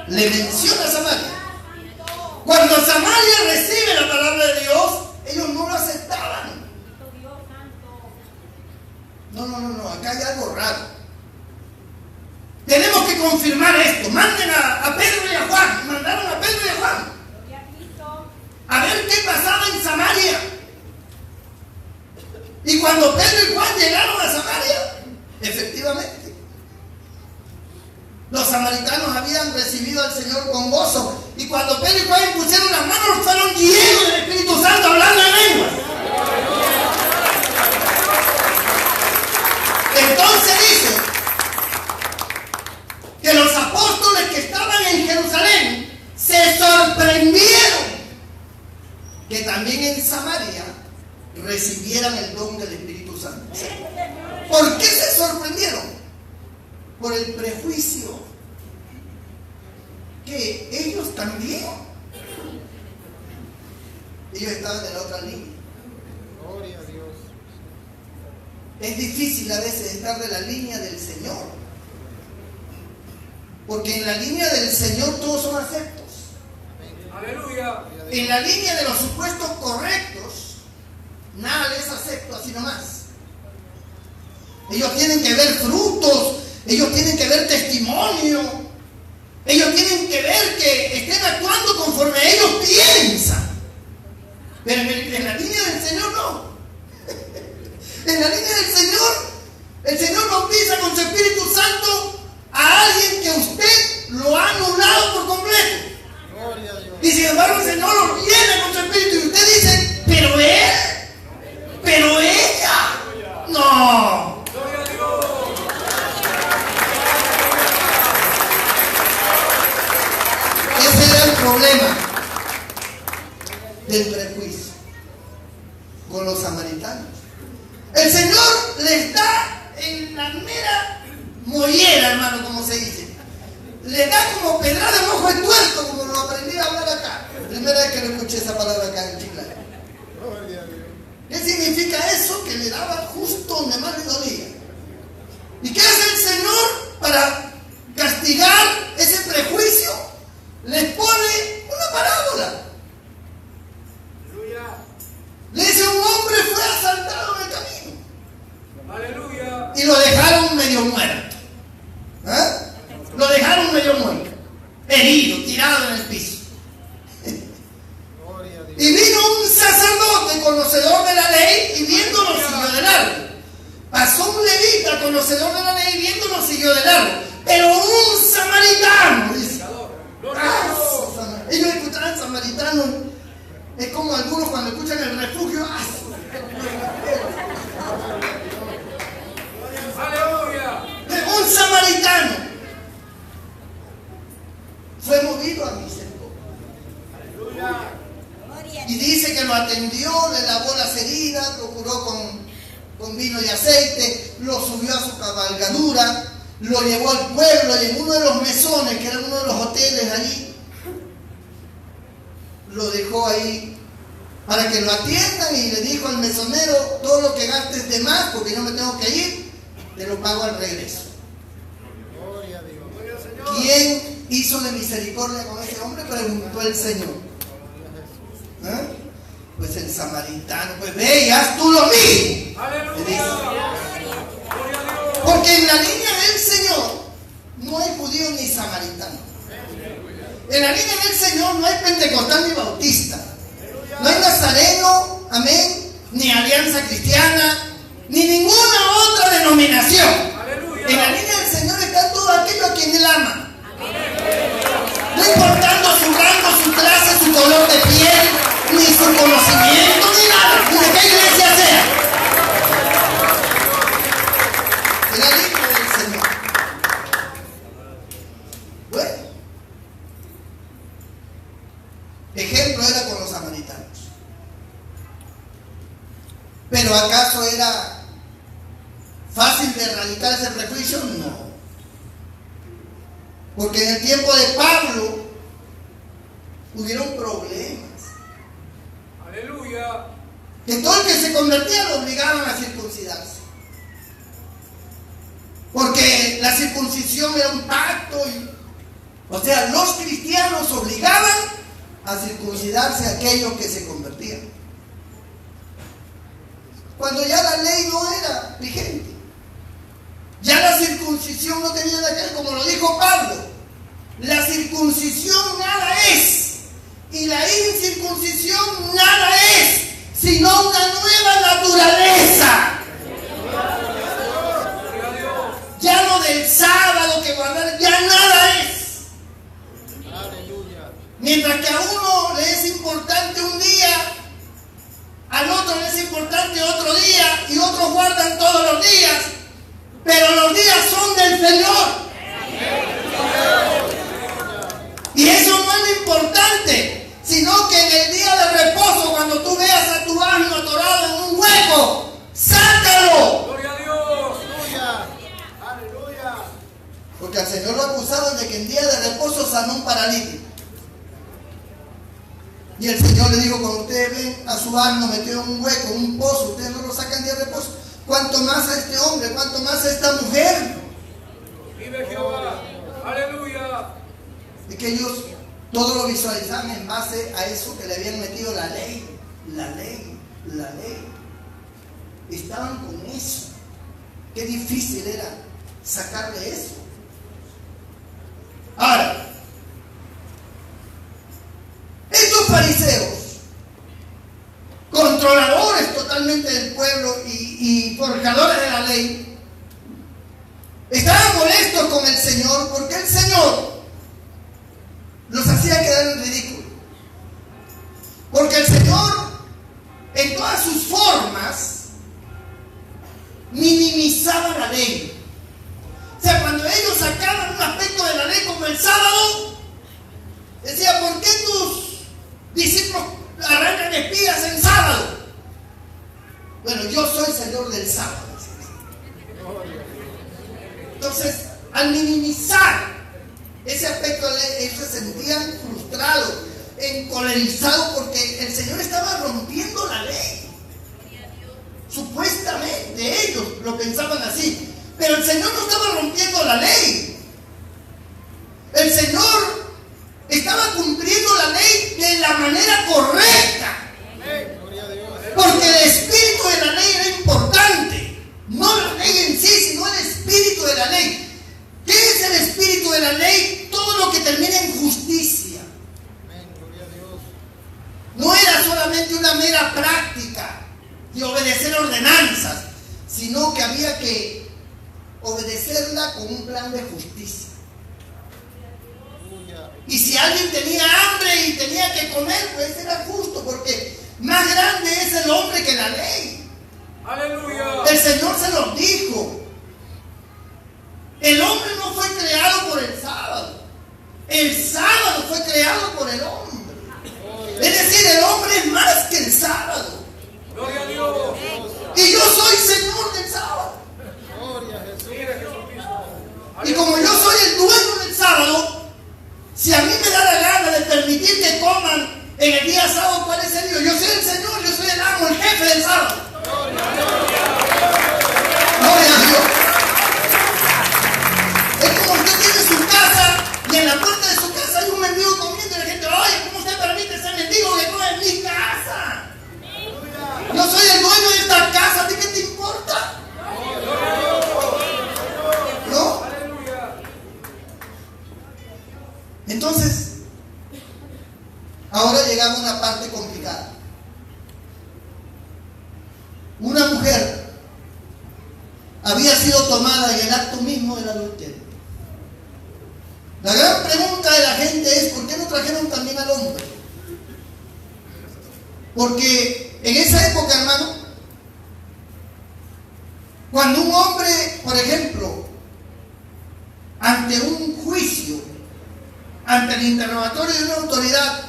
Le menciona Samaria. Cuando Samaria recibe la palabra de Dios, ellos no lo aceptaban. No, acá hay algo raro. que confirmar esto. Manden a Pedro y a Juan. Mandaron a Pedro y a Juan a ver qué pasaba en Samaria. Y cuando Pedro y Juan llegaron a Samaria, efectivamente, los samaritanos habían recibido al Señor con gozo. Y cuando Pedro y Juan impusieron las manos, fueron llenos del Espíritu Santo hablando en lenguas. Entonces dice que los apóstoles que estaban en Jerusalén se sorprendieron que también en Samaria recibieran el don del Espíritu Santo. ¿Por qué se sorprendieron? Por el prejuicio que ellos también, ellos estaban en la otra línea. Gloria a Dios. Es difícil a veces estar de la línea del Señor, porque en la línea del Señor todos son aceptos. Aleluya. En la línea de los supuestos correctos, nada les acepto así nomás. Ellos tienen que ver frutos, ellos tienen que ver testimonio, ellos tienen que ver que estén actuando conforme ellos piensan. Pero en la línea del Señor no. En la línea del Señor, el Señor bautiza con su Espíritu Santo a alguien que usted lo ha anulado por completo. Gloria a Dios. Y sin embargo el Señor lo llena con su Espíritu y usted dice, pero él, pero ella, no. Gloria a Dios. Ese era el problema del prejuicio con los samaritanos. El Señor les da en la mera mollera, hermano, como se dice. Le da como pedrada en ojo de tuerto, como lo aprendí a hablar acá. Primera vez que lo escuché esa palabra acá en Chiclayo. Gloria a Dios. ¿Qué significa eso? Que le daba justo donde más le dolía. ¿Y qué hace el Señor para castigar ese prejuicio? Les pone una parábola. Aleluya. Le dice, un hombre fue asaltado en el camino Aleluya. y lo dejaron medio muerto. ¿Ah? Lo dejaron medio muerto, herido, tirado en el piso. Gloria a Dios. Y vino un sacerdote conocedor de la ley y viéndolo siguió de largo. Pasó un levita conocedor de la ley y viéndolo siguió de largo. Pero un samaritano, dice, Gloria a Dios. ellos escuchaban samaritano, es como algunos cuando escuchan el refugio. Aleluya. Un samaritano fue movido a misericordia. Aleluya. Y dice que lo atendió, le lavó las heridas, lo curó con vino y aceite, lo subió a su cabalgadura, lo llevó al pueblo y en uno de los mesones, que era uno de los hoteles allí, lo dejó ahí para que lo atiendan y le dijo al mesonero, todo lo que gastes de más, porque yo me tengo que ir, te lo pago al regreso. Gloria a Dios. Gloria al Señor. ¿Quién hizo de misericordia con ese hombre? Preguntó el Señor. ¿Ah? Pues el samaritano, pues ve y haz tú lo mismo. Aleluya. Le dice. Gloria a Dios. Porque en la línea del Señor no hay judío ni samaritano. En la línea del Señor no hay pentecostal ni bautista. No hay nazareno, amén, ni alianza cristiana, ni ninguna otra denominación. Aleluya. En la línea del Señor está todo aquello a quien Él ama. No importando su rango, su clase, su color de piel, ni su conocimiento, ni nada, ni de qué iglesia sea. En la línea del Señor. Bueno, ejemplo era con los samaritanos. Pero ¿acaso era fácil de erradicar ese prejuicio? No. Porque en el tiempo de Pablo hubieron problemas. Aleluya. Que todo el que se convertía lo obligaban a circuncidarse. Porque la circuncisión era un pacto. O sea, los cristianos obligaban a circuncidarse a aquellos que se convertían. Cuando ya la ley no era vigente. Ya la circuncisión no tenía nada que ver, como lo dijo Pablo. La circuncisión nada es. Y la incircuncisión nada es, sino una nueva naturaleza. Ya lo del sábado que guardar, ya nada es. Aleluya. Mientras que a uno le es importante un día, al otro le es importante otro día, y otros guardan todos los días, pero los días son del Señor. Y eso no es lo importante, sino que en el día de reposo, cuando tú veas a tu asno atorado en un hueco, sácalo. Gloria a Dios. Aleluya. Aleluya. Porque al Señor lo acusaron de que en día de reposo sanó un paralítico. Y el Señor le dijo: cuando ustedes ven a su asno metido en un hueco, en un pozo, ustedes no lo sacan en día de reposo. ¿Cuánto más a este hombre? ¿Cuánto más a esta mujer? Vive Jehová. Aleluya. Es que ellos todo lo visualizaban en base a eso que le habían metido la ley, la ley, la ley. Estaban con eso. Qué difícil era sacarle eso. Ahora, estos fariseos, controladores totalmente del pueblo y forjadores de la ley, estaban molestos con el Señor porque el Señor los hacía quedar en ridículo. Porque el Señor, en todas sus formas, minimizaba la ley. O sea, cuando ellos sacaban un aspecto de la ley como el sábado, decía: ¿por qué tus discípulos arrancan espigas en sábado? Bueno, yo soy Señor del sábado. Entonces, al minimizar ese aspecto de la ley, ellos se sentían frustrados, encolerizados, porque el Señor estaba rompiendo la ley. Supuestamente ellos lo pensaban así, pero el Señor no estaba rompiendo la ley. El Señor estaba cumpliendo la ley de la manera correcta. Gloria a Dios. Porque el espíritu de la ley era importante. No la ley en sí, sino el espíritu de la ley. ¿Qué es el espíritu de la ley? Todo lo que termina en justicia. Amén. Gloria a Dios. No era solamente una mera práctica de obedecer ordenanzas, sino que había que obedecerla con un plan de justicia. Aleluya. Y si alguien tenía hambre y tenía que comer, pues era justo, porque más grande es el hombre que la ley. Aleluya. El Señor se los dijo. El hombre no fue creado por el sábado. El sábado fue creado por el hombre. Es decir, el hombre es más que el sábado. Gloria a Dios. Y yo soy Señor del sábado. Gloria a Jesús. Mire Jesucristo. Y como yo soy el dueño del sábado, si a mí me da la gana de permitir que coman en el día sábado, ¿cuál es el Dios? Yo soy el Señor, yo soy el amo, el jefe del sábado. Gloria a Dios. Es como usted tiene su casa y en la puerta de su casa hay un mendigo comiendo y la gente: oye, ¿cómo usted permite ese mendigo que come en mi casa? Yo soy el dueño de esta casa, ¿a ti qué te importa? ¿No? Aleluya. Entonces, ahora llegamos a una parte complicada. Una mujer había sido tomada en el acto mismo del adulterio. La gran pregunta de la gente es: ¿por qué no trajeron también al hombre? Porque en esa época, hermano, cuando un hombre, por ejemplo, ante un juicio, ante el interrogatorio de una autoridad,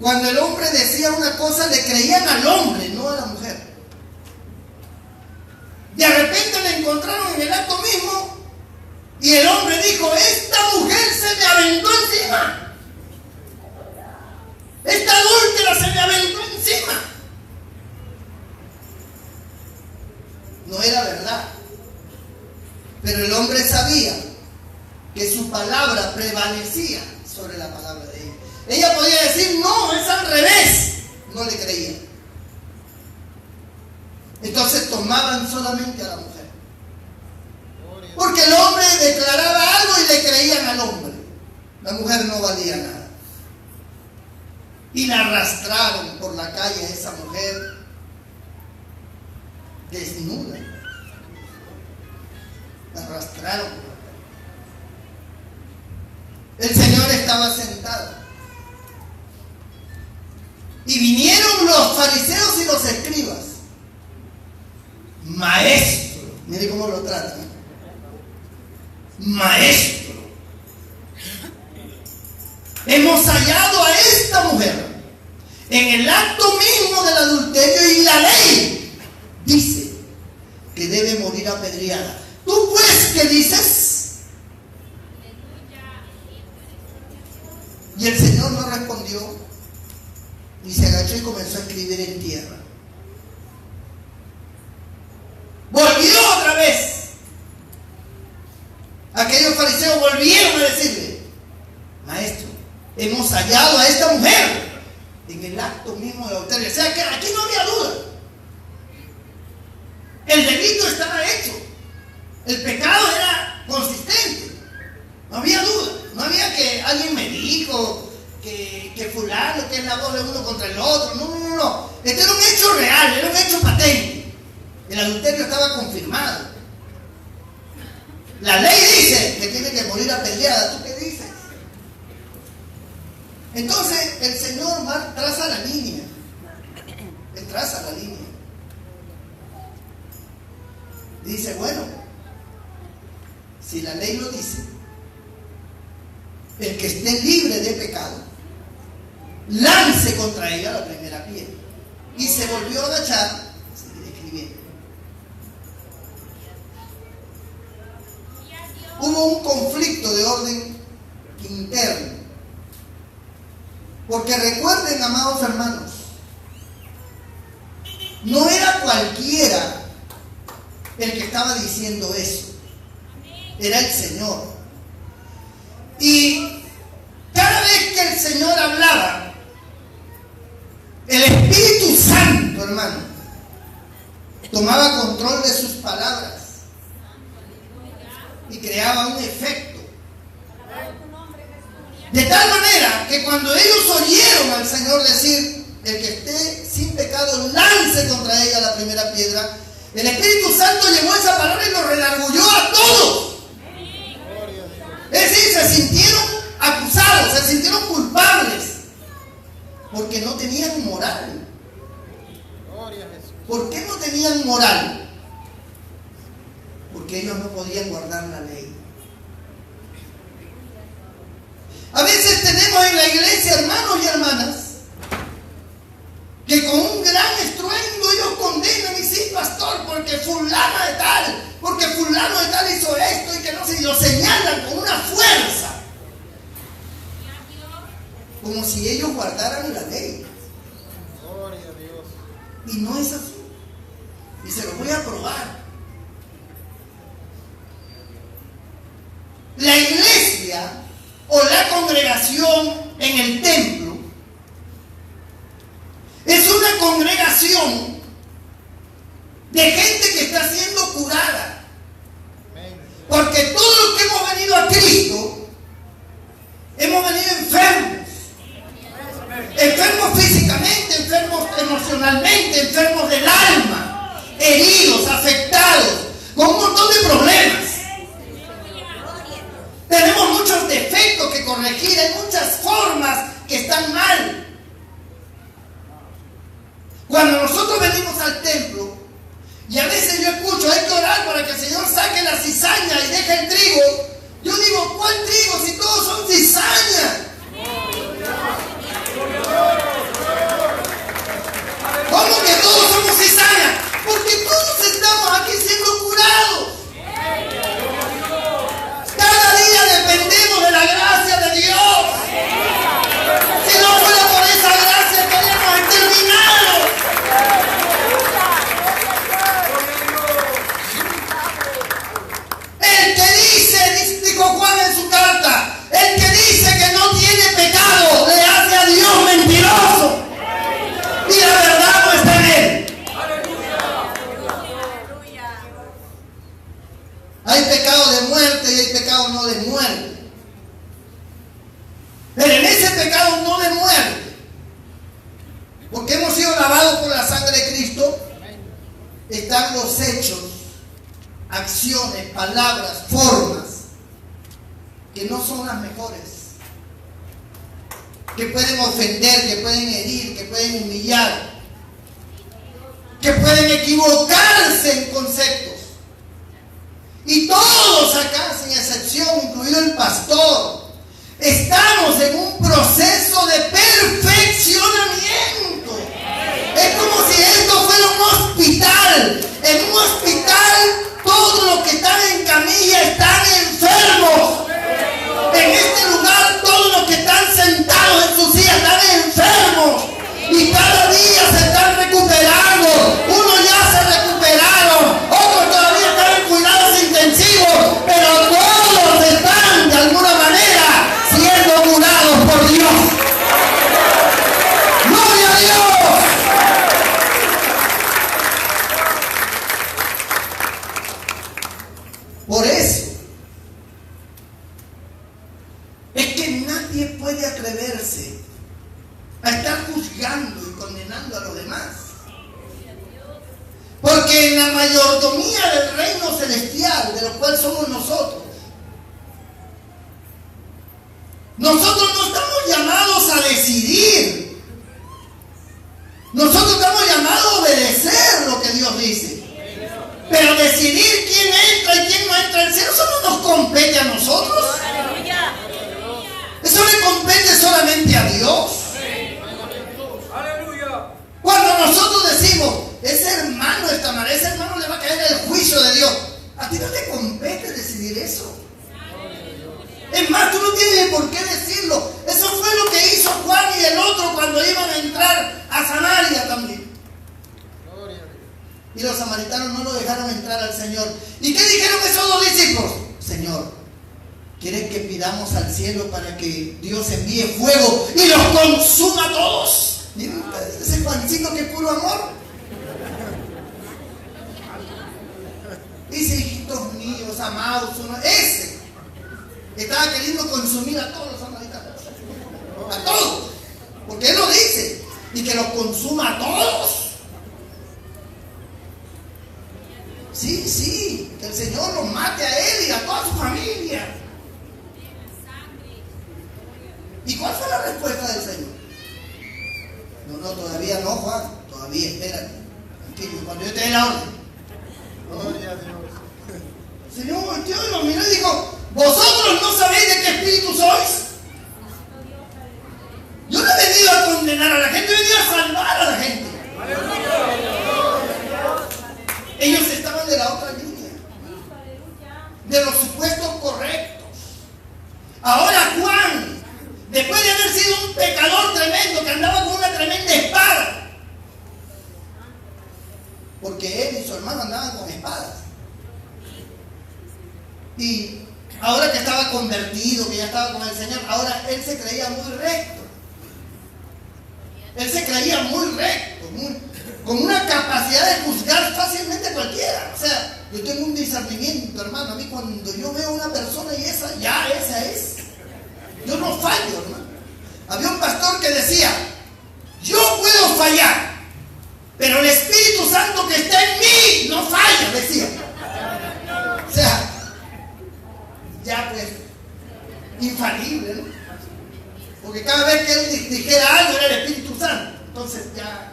cuando el hombre decía una cosa, le creían al hombre, no a la mujer. De repente le encontraron en el acto mismo y el hombre dijo: esta mujer se me aventó encima. Esta adúltera se me aventó encima. No era verdad. Pero el hombre sabía que su palabra prevalecía sobre la palabra de ella. Ella podía decir: no, es al revés. No le creía. Entonces tomaban solamente a la mujer. Gloria Porque el hombre declaraba algo y le creían al hombre. La mujer no valía nada. Y la arrastraron por la calle a esa mujer desnuda. La arrastraron. El Señor estaba sentado. Y vinieron los fariseos y los escribas. Maestro, mire cómo lo tratan. Maestro, hemos hallado a esta mujer en el acto mismo del adulterio y la ley dice que debe morir apedreada. ¿Tú pues qué dices? Y el Señor no respondió y se agachó y comenzó a escribir en tierra. Volvió otra vez. Aquellos fariseos volvieron a decirle: Maestro, hemos hallado a esta mujer en el acto mismo de adulterio. O sea que aquí no había duda. El delito estaba hecho. El pecado era consistente. No había duda. No había que alguien me dijo que fulano, que es la voz de uno contra el otro. No. Este era un hecho real, era un hecho patente. El adulterio estaba confirmado. La ley dice que tiene que morir apedreada. ¿Tú qué dices? Entonces el Señor traza la línea. Él traza la línea. Dice, bueno, si la ley lo dice, el que esté libre de pecado, lance contra ella la primera piedra. Y se volvió a agachar a seguir escribiendo. Hubo un conflicto de orden interno. Porque recuerden, amados hermanos, no era cualquiera el que estaba diciendo eso. Era el Señor. Y cada vez que el Señor hablaba, el Espíritu Santo, hermano, tomaba control de sus palabras y creaba un efecto. De tal manera que cuando ellos oyeron al Señor decir: el que esté sin pecado lance contra ella la primera piedra, el Espíritu Santo llevó esa palabra y lo redarguyó a todos. Es decir, se sintieron acusados, se sintieron culpables, porque no tenían moral. ¿Por qué no tenían moral? Porque ellos no podían guardar la ley. A veces tenemos en la iglesia hermanos y hermanas que con un gran estruendo ellos condenan: y sí, pastor, porque fulana de tal, porque fulano de tal hizo esto, y que no sé, y lo señalan con una fuerza, como si ellos guardaran la ley. Y no es así. Y se lo voy a probar. La iglesia o la congregación en el templo es una congregación de gente que está siendo curada. Porque todos los que hemos venido a Cristo hemos venido enfermos. Enfermos físicamente, enfermos emocionalmente, enfermos del alma, heridos, afectados, con un montón de problemas. Tenemos muchos defectos que corregir, hay muchas formas que están mal. Cuando nosotros venimos al templo, y a veces yo escucho: hay que orar para que el Señor saque la cizaña y deje el trigo. Yo digo: ¿cuál trigo si todos son cizaña? ¿Cómo que todos somos cizaña? Porque todos estamos aquí siendo curados. Cada día dependemos de la gracia de Dios. Si no fuera por esa gracia, estaríamos exterminados. El que dice muerte. Pero en ese pecado no de muerte, porque hemos sido lavados por la sangre de Cristo, están los hechos, acciones, palabras, formas que no son las mejores, que pueden ofender, que pueden herir, que pueden humillar, que pueden equivocarse en conceptos. Y todos acá, sin excepción, incluido el pastor, estamos en un proceso de perfeccionamiento. Es como si esto fuera un hospital. En un hospital todos los que están en camilla están enfermos. En este lugar todos los que están sentados en sus sillas están enfermos. Y cada día se están recuperando. Unos ya se recuperaron, otros todavía están en cuidados intensivos, pero todos están de alguna manera siendo curados por Dios. ¡Gloria a Dios! Por eso es que nadie puede atreverse a estar juzgando y condenando a los demás. Porque en la mayordomía del reino celestial, de lo cual somos nosotros no estamos llamados a decidir. Nosotros estamos llamados a obedecer lo que Dios dice. Pero decidir quién entra y quién no entra al cielo, eso no nos compete a nosotros. Eso le compete solamente a Dios. Cuando nosotros decimos, ese hermano está mal, ese hermano le va a caer el juicio de Dios, a ti no te compete decidir eso. Es más, tú no tienes por qué decirlo. Eso fue lo que hizo Juan y el otro cuando iban a entrar a Samaria también. Y los samaritanos no lo dejaron entrar al Señor. ¿Y qué dijeron esos dos discípulos? Señor, ¿quieres que pidamos al cielo para que Dios envíe fuego y los consuma a todos? Miren, ese Juancito que puro amor. Dice, hijitos míos, amados, ese estaba queriendo consumir a todos los samaritanos. A todos. Porque Él lo dice. Y que los consuma a todos. Sí, que el Señor los mate a Él y a toda su familia. ¿Y cuál fue la respuesta del Señor? No, todavía no, Juan. Todavía, espérate. Tranquilo, cuando yo te dé la orden. Gloria a Dios. El Señor volteó y lo miró y dijo, ¿vosotros no sabéis de qué espíritu sois? Yo no he venido a condenar a la gente, he venido a salvar a la gente. Ellos estaban de la otra línea, de los supuestos correctos. Ahora Juan, después de haber sido un pecador tremendo que andaba con una tremenda espada, porque él y su hermano andaban con espadas, y ahora que estaba convertido, que ya estaba con el Señor, ahora él se creía muy recto. Él se creía muy recto, con una capacidad de juzgar fácilmente a cualquiera. O sea, yo tengo un discernimiento, hermano. A mí cuando yo veo a una persona y esa es. Yo no fallo, hermano. Había un pastor que decía, yo puedo fallar, pero el Espíritu Santo que está en mí no falla, decía. O sea, ya pues, infalible, ¿no? Porque cada vez que él dijera algo era el Espíritu Santo. Entonces ya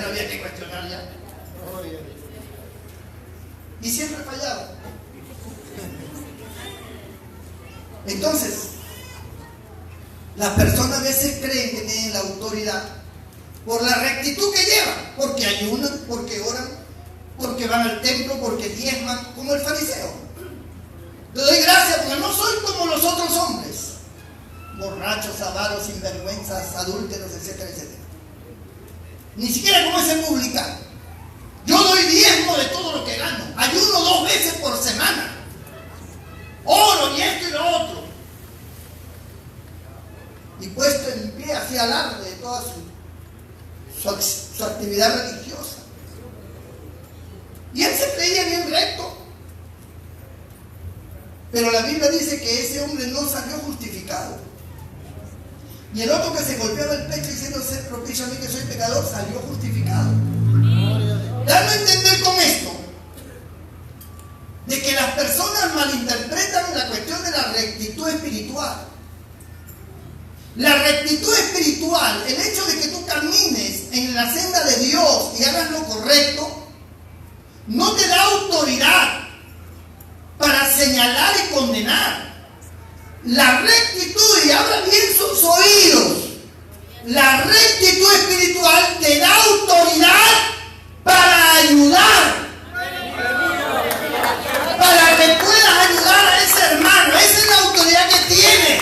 no había que cuestionar ya. Y siempre fallaba. Entonces, las personas a veces creen que tienen la autoridad por la rectitud que llevan, porque ayunan, porque oran, porque van al templo, porque diezman, como el fariseo. Le doy gracias porque no soy como los otros hombres, borrachos, avaros, sinvergüenzas, adúlteros, etcétera, etcétera. Ni siquiera como ese publicano. Yo doy diezmo de todo lo que gano. Ayuno 2 veces por semana. Oro y esto y lo otro. Y puesto en pie hacia alarde de toda su actividad religiosa. Y él se creía bien recto. Pero la Biblia dice que ese hombre no salió justificado. Y el otro que se golpeaba el pecho diciendo ser propicio a mí que soy pecador, salió justificado. Dando a entender con esto de que las personas malinterpretan la cuestión de la rectitud espiritual. La rectitud espiritual, el hecho de que tú camines en la senda de Dios y hagas lo correcto, no te da autoridad para señalar y condenar. La rectitud, y abra bien sus oídos, la rectitud espiritual te da autoridad para ayudar, para que puedas ayudar a ese hermano. Esa es la autoridad que tienes.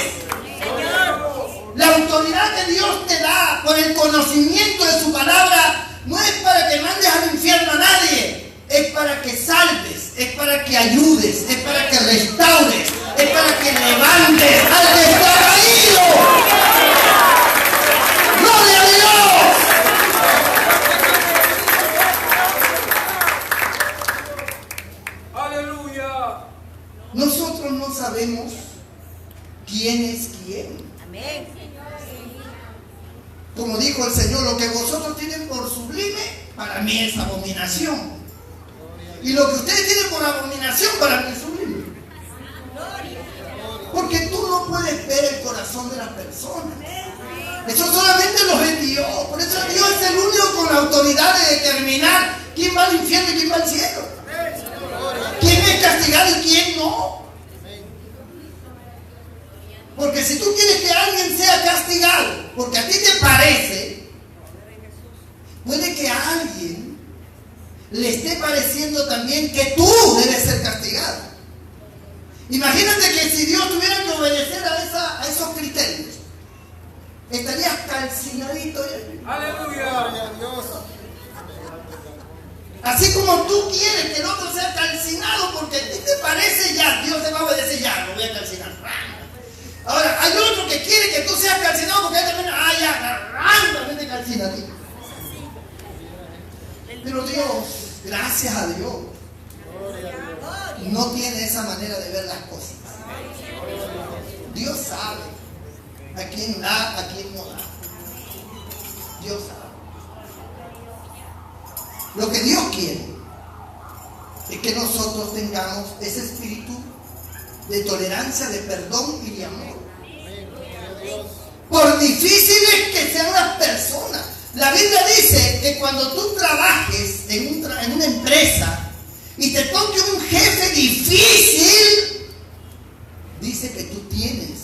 La autoridad que Dios te da por el conocimiento de su palabra no es para que mandes al infierno a nadie, es para que salves, es para que ayudes, es para que restaures, es para que levantes al que está caído. ¡Gloria a Dios! Aleluya. Nosotros no sabemos quién es quién. Amén. Como dijo el Señor, lo que vosotros tienen por sublime, para mí es abominación. Y lo que ustedes tienen por abominación, para mí es sublime. Porque tú no puedes ver el corazón de las personas. Eso solamente lo ve Dios. Por eso Dios es el único con la autoridad de determinar quién va al infierno y quién va al cielo. Quién es castigado y quién no. Porque si tú quieres que alguien sea castigado, porque a ti te parece, puede que a alguien le esté pareciendo también que tú debes ser castigado. Imagínate que si Dios tuviera que obedecer a esos criterios, estarías calcinadito. Aleluya. Así como tú quieres que el otro sea calcinado porque a ti te parece ya, Dios te va a obedecer ya, lo voy a calcinar. Ahora, hay otro que quiere que tú seas calcinado porque él también, también te calcina a ti. Pero Dios, gracias a Dios, no tiene esa manera de ver las cosas. Dios sabe a quién da, a quién no da. Dios sabe. Lo que Dios quiere es que nosotros tengamos ese espíritu de tolerancia, de perdón y de amor. Por difíciles que sean las personas. La Biblia dice que cuando tú trabajes en una empresa y te toque un jefe difícil, dice que tú tienes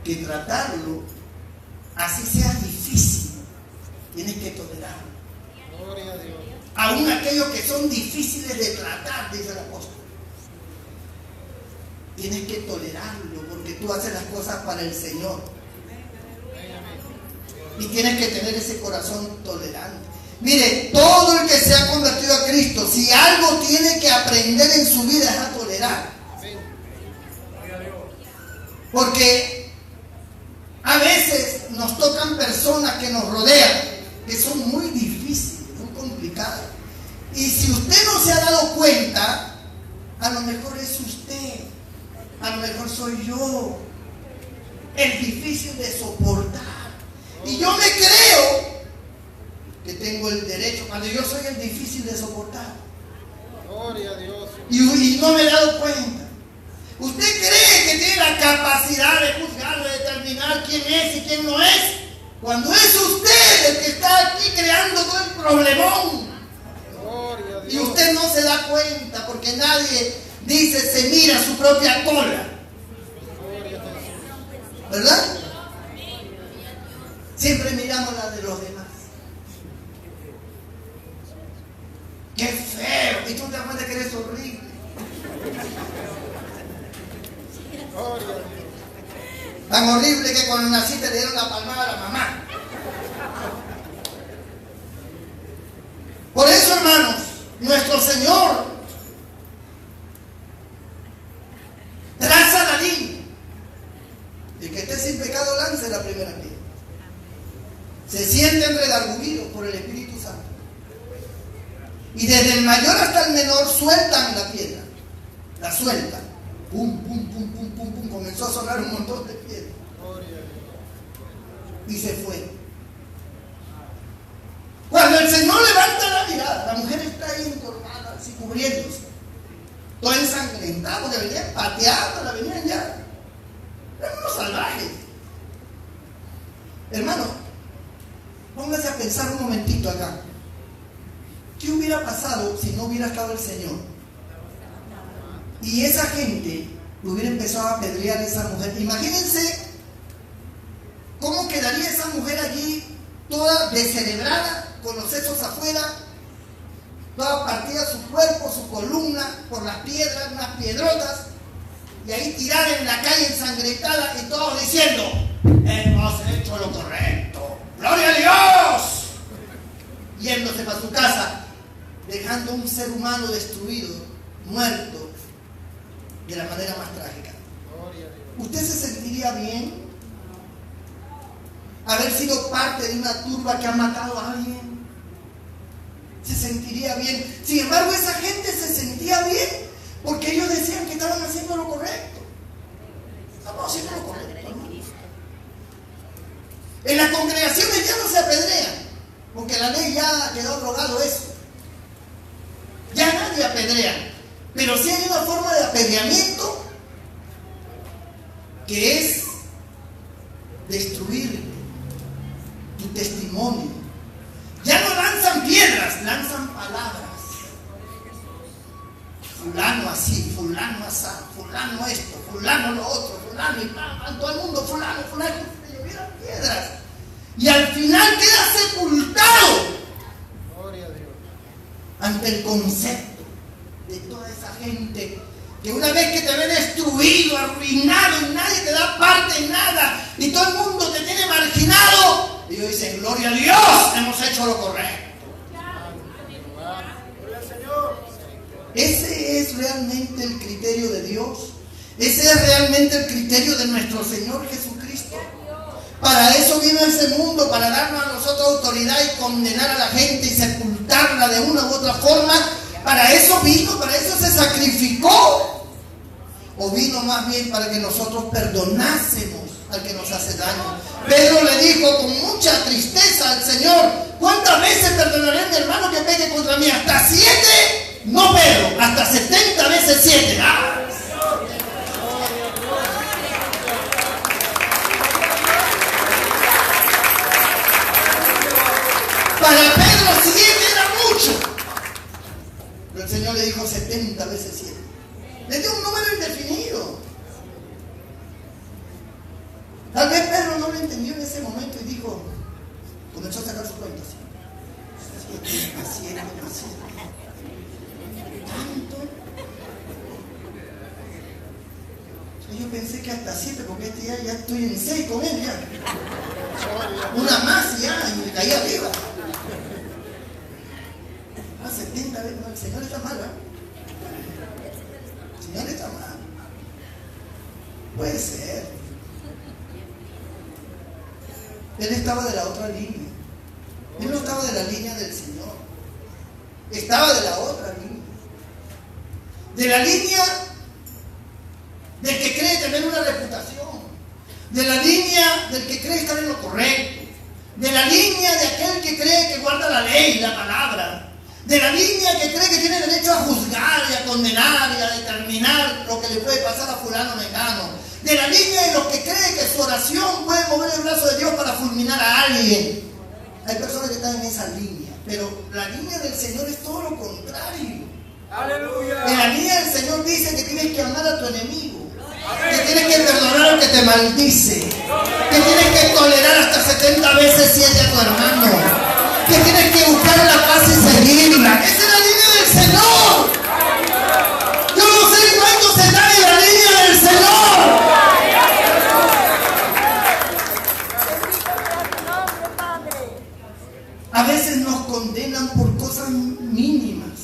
que tratarlo, así sea difícil, tienes que tolerarlo. Aún aquellos que son difíciles de tratar, dice el apóstol, tienes que tolerarlo porque tú haces las cosas para el Señor. Y tienes que tener ese corazón tolerante. Mire, todo el que se ha convertido a Cristo, si algo tiene que aprender en su vida es a tolerar. Porque a veces nos tocan personas que nos rodean, que son muy difíciles, muy complicadas. Y si usted no se ha dado cuenta, a lo mejor es usted, a lo mejor soy yo, el difícil de soportar. Y yo me creo que tengo el derecho, cuando yo soy el difícil de soportar. Gloria a Dios. Y no me he dado cuenta. ¿Usted cree que tiene la capacidad de juzgar, de determinar quién es y quién no es? Cuando es usted el que está aquí creando todo el problemón. Gloria a Dios. Y usted no se da cuenta porque nadie dice, se mira su propia cola. ¿Verdad? Siempre miramos la de los demás. ¡Qué feo! Y tú te das cuenta que eres horrible. Gloria a Dios. Tan horrible que cuando naciste le dieron la palmada a la mamá. Por eso, hermanos, nuestro Señor traza la línea. El que esté sin pecado lance la primera piedra. Se sienten redarguidos por el Espíritu Santo. Y desde el mayor hasta el menor sueltan la piedra. La sueltan. Pum, pum. pum, pum, pum, pum, pum, comenzó a sonar un montón de piedras. Gloria a Dios. Y se fue. Cuando el Señor levanta la mirada, la mujer está ahí encorvada, así cubriéndose, toda ensangrentada, porque venían pateando, la venían ya. Eran unos salvajes. Hermano, póngase a pensar un momentito acá. ¿Qué hubiera pasado si no hubiera estado el Señor? Y esa gente hubiera empezado a apedrear a esa mujer. Imagínense cómo quedaría esa mujer allí, toda descerebrada, con los sesos afuera, toda partida su cuerpo, su columna, por las piedras, unas piedrotas, y ahí tirada en la calle ensangrentada y todos diciendo: hemos hecho lo correcto, ¡gloria a Dios! Yéndose para su casa, dejando un ser humano destruido, muerto, de la manera más trágica. Gloria a Dios. ¿Usted se sentiría bien haber sido parte de una turba que ha matado a alguien? Se sentiría bien. Sin embargo, esa gente se sentía bien porque ellos decían que estaban haciendo lo correcto. Estamos haciendo lo correcto, ¿no? En las congregaciones ya no se apedrean, porque la ley ya quedó abrogado eso. Ya nadie apedrea. Pero sí hay una forma de apedreamiento que es destruir tu testimonio. Ya no lanzan piedras, lanzan palabras. Fulano así, fulano así, fulano esto, fulano lo otro, fulano y todo el mundo, fulano, le llovieron piedras. Y al final queda sepultado Gloria a Dios. ante el concepto de toda esa gente que una vez que te ve destruido, arruinado, y nadie te da parte en nada, y todo el mundo te tiene marginado, ellos dicen: gloria a Dios, hemos hecho lo correcto. Gloria al Señor. Ese es realmente el criterio de Dios. Ese es realmente el criterio de nuestro Señor Jesucristo. Para eso vino a ese mundo, para darnos a nosotros autoridad y condenar a la gente y sepultarla de una u otra forma. Para eso vino, para eso se sacrificó. O vino más bien para que nosotros perdonásemos al que nos hace daño. Pedro le dijo con mucha tristeza al Señor: ¿cuántas veces perdonaré a mi hermano que peque contra mí? ¿Hasta 7? No, Pedro, hasta 70 veces 7. ¡Ah! Para Pedro 7 era mucho. Pero el Señor le dijo 70 veces 7. Le dio un número indefinido. Tal vez Pedro no lo entendió en ese momento y dijo, comenzó a sacar sus cuentas. 7 más 7 más 7. ¿Tanto? Yo pensé que hasta 7, porque este ya estoy en 6 con él ya. Una más y ya, y me caí arriba. 70 veces, no, el Señor está mal, ¿eh? El Señor está mal. Puede ser. Él estaba de la otra línea. Él no estaba de la línea del Señor. Estaba de la otra línea. De la línea del que cree tener una reputación. De la línea del que cree estar en lo correcto. De la línea de aquel que cree que guarda la ley, la palabra. De la línea que cree que tiene derecho a juzgar y a condenar y a determinar lo que le puede pasar a fulano mengano. De la línea de los que cree que su oración puede mover el brazo de Dios para fulminar a alguien. Hay personas que están en esa línea, pero la línea del Señor es todo lo contrario. Aleluya. En la línea del Señor dice que tienes que amar a tu enemigo, que tienes que perdonar al que te maldice, que tienes que tolerar hasta 70 veces 7 a tu hermano, que tienes que buscar la paz y seguirla. Esa es la línea del Señor. Yo no sé cuántos están en la línea del Señor. A veces nos condenan por cosas mínimas,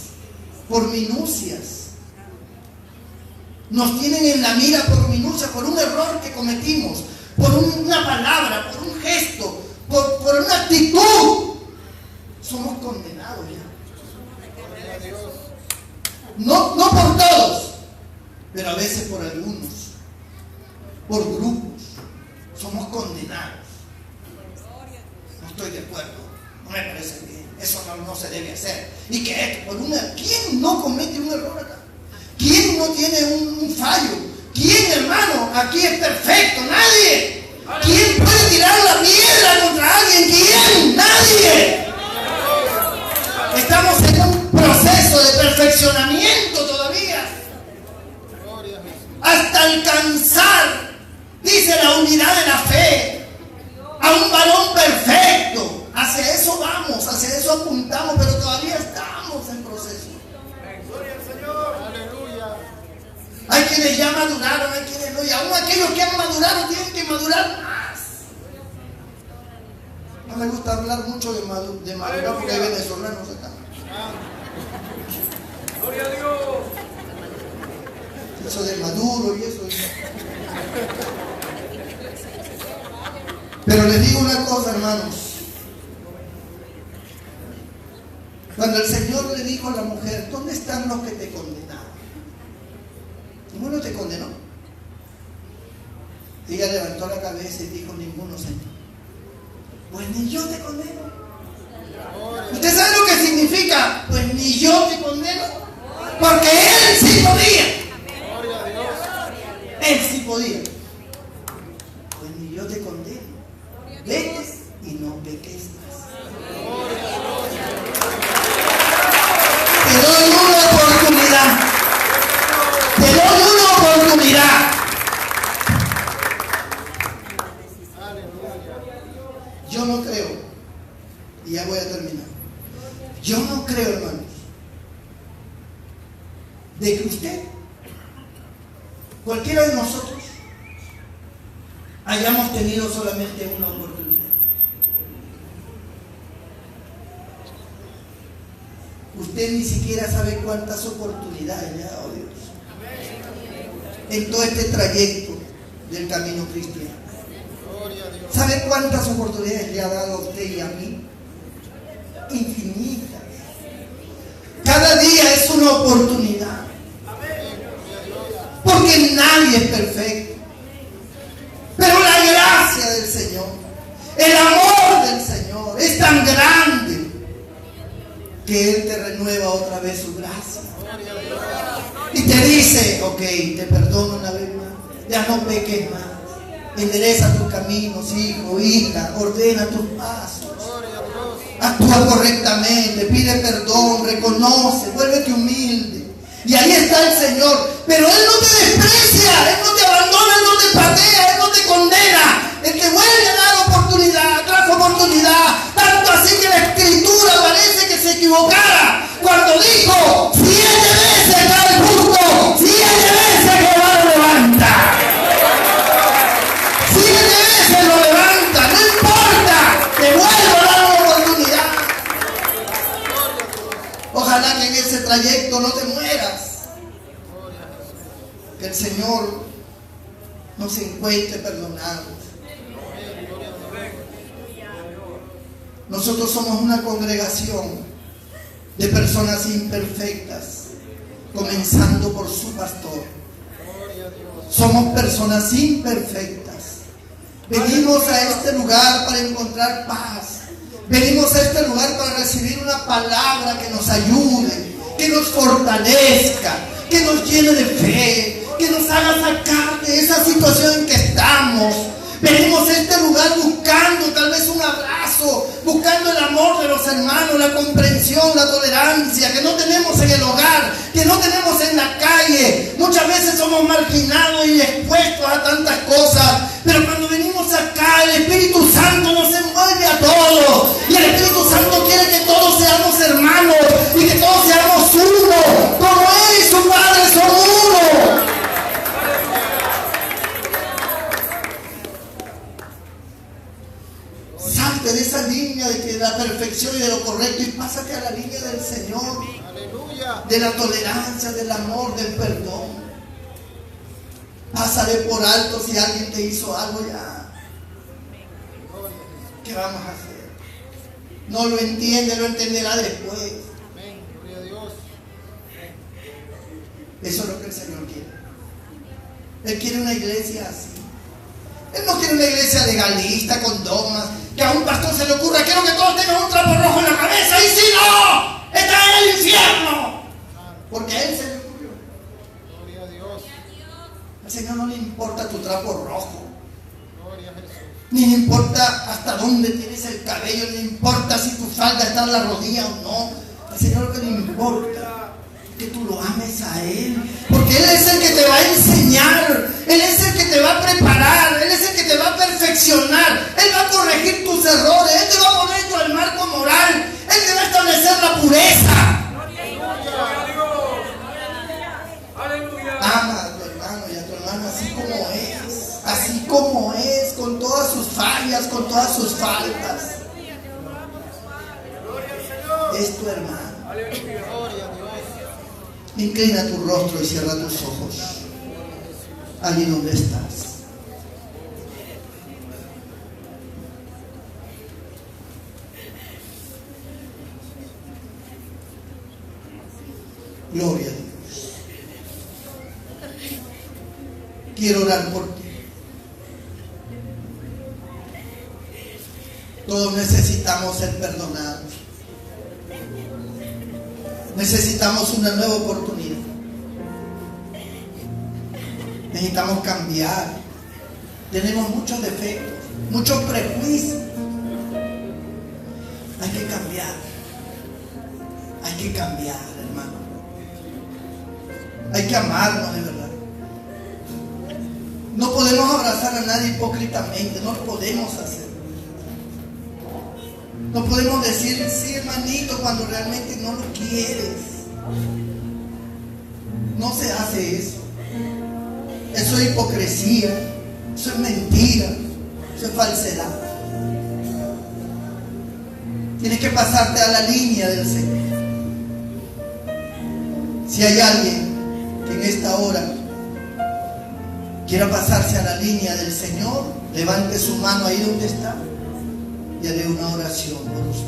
por minucias. Nos tienen en la mira por minucias, por un error que cometimos, por una palabra, por un gesto, por una actitud. Somos condenados ya. No por todos, pero a veces por algunos, por grupos, somos condenados. No estoy de acuerdo, no me parece bien, eso no se debe hacer. Y que esto, ¿quién no comete un error acá? ¿Quién no tiene un fallo? ¿Quién, hermano, aquí es perfecto? Nadie. ¿Quién puede tirar la piedra contra alguien? ¿Quién? Nadie. Estamos en un proceso de perfeccionamiento todavía, hasta alcanzar, dice, la unidad de la fe, a un varón perfecto. Hacia eso vamos, hacia eso apuntamos, pero todavía estamos en proceso. Gloria al Señor. Aleluya. Hay quienes ya maduraron, hay quienes no, y aún aquellos que han madurado tienen que madurar más. No me gusta hablar mucho de madurar porque hay venezolanos acá. Gloria a Dios. Eso de maduro y eso. Pero les digo una cosa, hermanos. Cuando el Señor le dijo a la mujer, ¿dónde están los que te condenaron? Ninguno te condenó. Ella levantó la cabeza y dijo, ninguno, Señor. Pues ni yo te condeno. ¿Usted sabe lo que significa? Pues ni yo te condeno. Porque Él sí podía. Gloria a Dios. Él sí podía. Pues ni yo te condeno. Vete y no peques más. Te doy una oportunidad. Te doy una oportunidad. Yo no creo, y ya voy a terminar. Yo no creo, hermanos, de que usted, cualquiera de nosotros, hayamos tenido solamente una oportunidad. Usted ni siquiera sabe cuántas oportunidades le ha dado Dios en todo este trayecto del camino cristiano. ¿Sabe cuántas oportunidades le ha dado a usted y a mí? Infinitas. Cada día es una oportunidad. Porque nadie es perfecto. Pero la gracia del Señor, el amor del Señor es tan grande que Él te renueva otra vez su gracia. Y te dice, ok, te perdono una vez más, ya no peques más. Endereza tus caminos, hijo, hija, ordena tus pasos. Actúa correctamente, pide perdón, reconoce, vuélvete humilde. Y ahí está el Señor. Pero Él no te desprecia, Él no te abandona, Él no te patea, Él no te condena. Él te vuelve a dar oportunidad tras oportunidad. Tanto así que la Escritura parece que se equivocara cuando dijo 7 veces cae el justo, 7 veces Jehová lo levanta. 7 veces lo levanta, no importa, te vuelvo a dar una oportunidad. Ojalá que en ese trayecto no te mueras. Que el Señor nos encuentre perdonados. Nosotros somos una congregación de personas imperfectas, comenzando por su pastor. Somos personas imperfectas. Venimos a este lugar para encontrar paz. Venimos a este lugar para recibir una palabra que nos ayude, que nos fortalezca, que nos llene de fe, que nos haga sacar de esa situación en que estamos. Venimos a este lugar buscando tal vez un abrazo, buscando el amor de los hermanos, la comprensión, la tolerancia que no tenemos en el hogar, que no tenemos en la calle. Muchas veces somos marginados y expuestos a tantas cosas, pero cuando venimos acá el Espíritu Santo nos envuelve a todos, y el Espíritu Santo quiere que todos seamos hermanos y que todos seamos uno, como Él y su Padre son uno. Salte de esa línea de la perfección y de lo correcto y pásate a la línea del Señor. Aleluya. De la tolerancia, del amor, del perdón. Pásale por alto si alguien te hizo algo ya. ¿Qué vamos a hacer? No lo entiende, lo entenderá después. Amén. Gloria a Dios. Eso es lo que el Señor quiere. Él quiere una iglesia así. Él no quiere una iglesia legalista con dogmas, que a un pastor se le ocurra, quiero que todos tengan un trapo rojo en la cabeza, y si no, están en el infierno. Porque a él se le ocurrió. Gloria a Dios. Al Señor no le importa tu trapo rojo, Gloria a Jesús. ni le importa hasta dónde tienes el cabello, ni le importa si tu falda está en la rodilla o no. Al Señor lo que le importa que tú lo ames a Él, porque Él es el que te va a enseñar, Él es el que te va a preparar, Él es el que te va a perfeccionar, Él va a corregir tus errores, Él te va a poner en el marco moral, Él te va a establecer la pureza. Gloria a Dios. Aleluya. Ama a tu hermano y a tu hermana así como es, con todas sus fallas, con todas sus faltas. Es tu hermano. Aleluya. Gloria a Dios. Inclina tu rostro y cierra tus ojos allí donde estás. Gloria a Dios. Quiero orar por ti. Todos necesitamos ser perdonados. Necesitamos una nueva oportunidad. Necesitamos cambiar. Tenemos muchos defectos, muchos prejuicios. Hay que cambiar. Hay que cambiar, hermano. Hay que amarnos de verdad. No podemos abrazar a nadie hipócritamente. No lo podemos hacer. No podemos decir sí, hermanito, cuando realmente no lo quieres. No se hace eso. Eso es hipocresía. Eso es mentira. Eso es falsedad. Tienes que pasarte a la línea del Señor. Si hay alguien que en esta hora quiera pasarse a la línea del Señor, levante su mano ahí donde está y haré una oración por usted.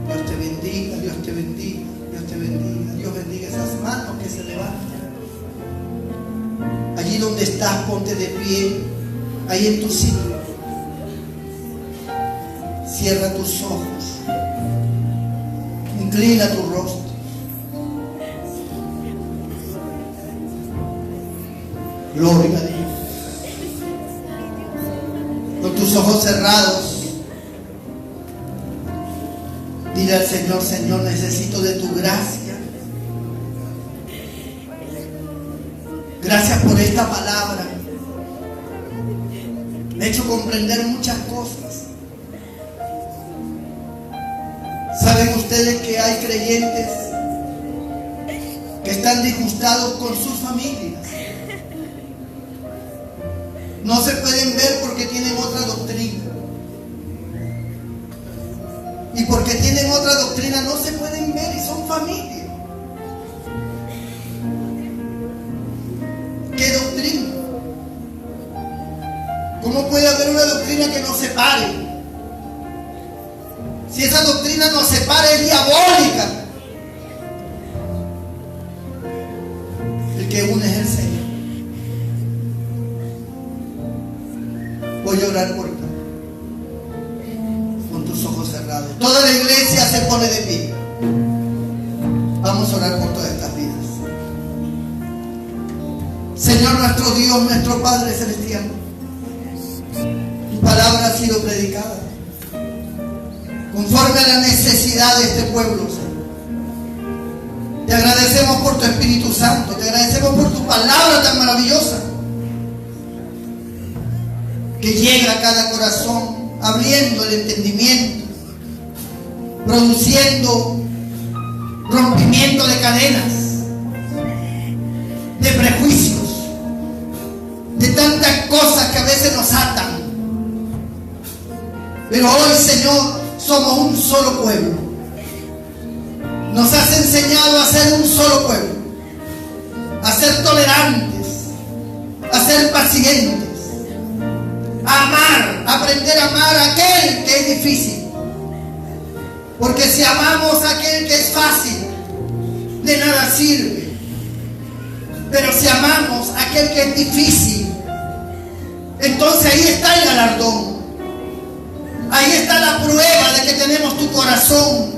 Dios te bendiga, Dios te bendiga, Dios te bendiga. Dios bendiga esas manos que se levantan. Allí donde estás, ponte de pie, ahí en tu sitio. Cierra tus ojos. Inclina tu rostro. Gloria a Dios. Con tus ojos cerrados, dile al Señor: Señor, necesito de tu gracia. Gracias por esta palabra. Me ha hecho comprender muchas cosas. ¿Saben ustedes que hay creyentes que están disgustados con sus familias? No se pueden ver porque tienen otra doctrina. Y porque tienen otra doctrina no se pueden ver y son familia. ¿Qué doctrina? ¿Cómo puede haber una doctrina que nos separe? Si esa doctrina nos separa, es diabólica. El que une es el Señor. Voy a orar por ti. Con tus ojos cerrados. Toda la iglesia se pone de pie. Vamos a orar por todas estas vidas. Señor nuestro Dios, nuestro Padre Celestial, tu palabra ha sido predicada conforme a la necesidad de este pueblo, Señor. Te agradecemos por tu Espíritu Santo. Te agradecemos por tu palabra tan maravillosa que llega a cada corazón, abriendo el entendimiento, produciendo rompimiento de cadenas, de prejuicios, de tantas cosas que a veces nos atan. Pero hoy, Señor, somos un solo pueblo. Nos has enseñado a ser un solo pueblo, a ser tolerantes, a ser pacientes, a amar, a aprender a amar a aquel que es difícil. Porque si amamos a aquel que es fácil, de nada sirve Pero si amamos a aquel que es difícil, entonces ahí está el galardón. Ahí está la prueba de que tenemos tu corazón,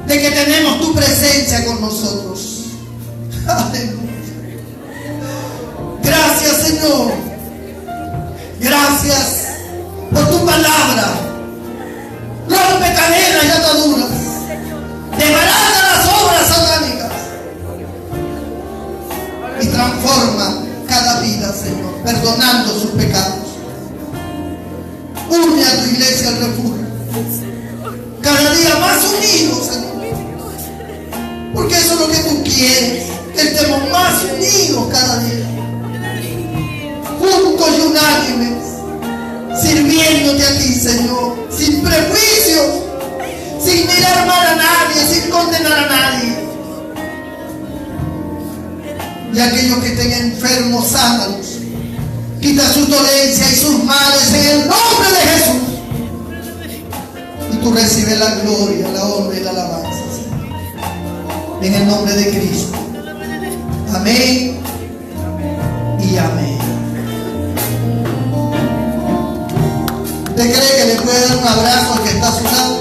de que tenemos tu presencia con nosotros. Aleluya. Gracias, Señor. Gracias por tu palabra. Rompe cadenas y ataduras. Desbarata las obras satánicas. Y transforma cada vida, Señor, perdonando sus pecados. Une a tu iglesia al refugio. Cada día más unidos, Señor. Porque eso es lo que tú quieres. Que estemos más unidos cada día. Juntos y unánimes. Sirviéndote a ti, Señor. Sin prejuicios. Sin mirar mal a nadie. Sin condenar a nadie. Y aquellos que estén enfermos, sánalos. Quita su dolencia y sus males en el nombre de Jesús. Y tú recibes la gloria, la honra y la alabanza, Señor. En el nombre de Cristo. Amén y amén. ¿Usted cree que le puede dar un abrazo al que está a su lado?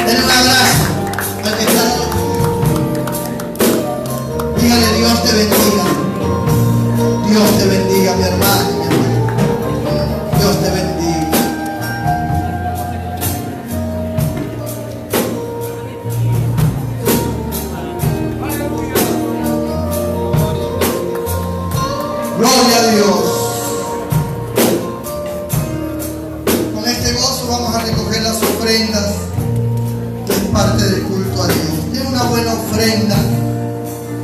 Denle un abrazo al que está a su lado. Dígale: Dios te bendiga. Dios te bendiga, mi hermano, mi hermano. Dios te bendiga. Gloria a Dios. Con este gozo vamos a recoger las ofrendas, que es parte del culto a Dios. Den una buena ofrenda,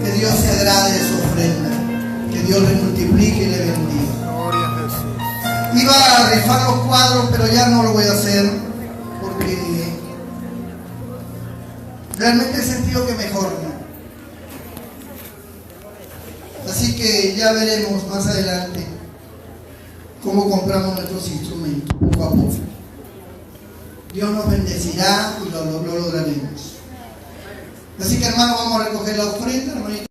que Dios se agrade de su ofrenda. Que Dios le multiplique y le bendiga. Gloria a Jesús. Iba a rifar los cuadros, pero ya no lo voy a hacer porque realmente he sentido que mejor, ¿no? Así que ya veremos más adelante cómo compramos nuestros instrumentos, poco a poco. Dios nos bendecirá y lo lograremos. Así que, hermanos, vamos a recoger la ofrenda, hermanito.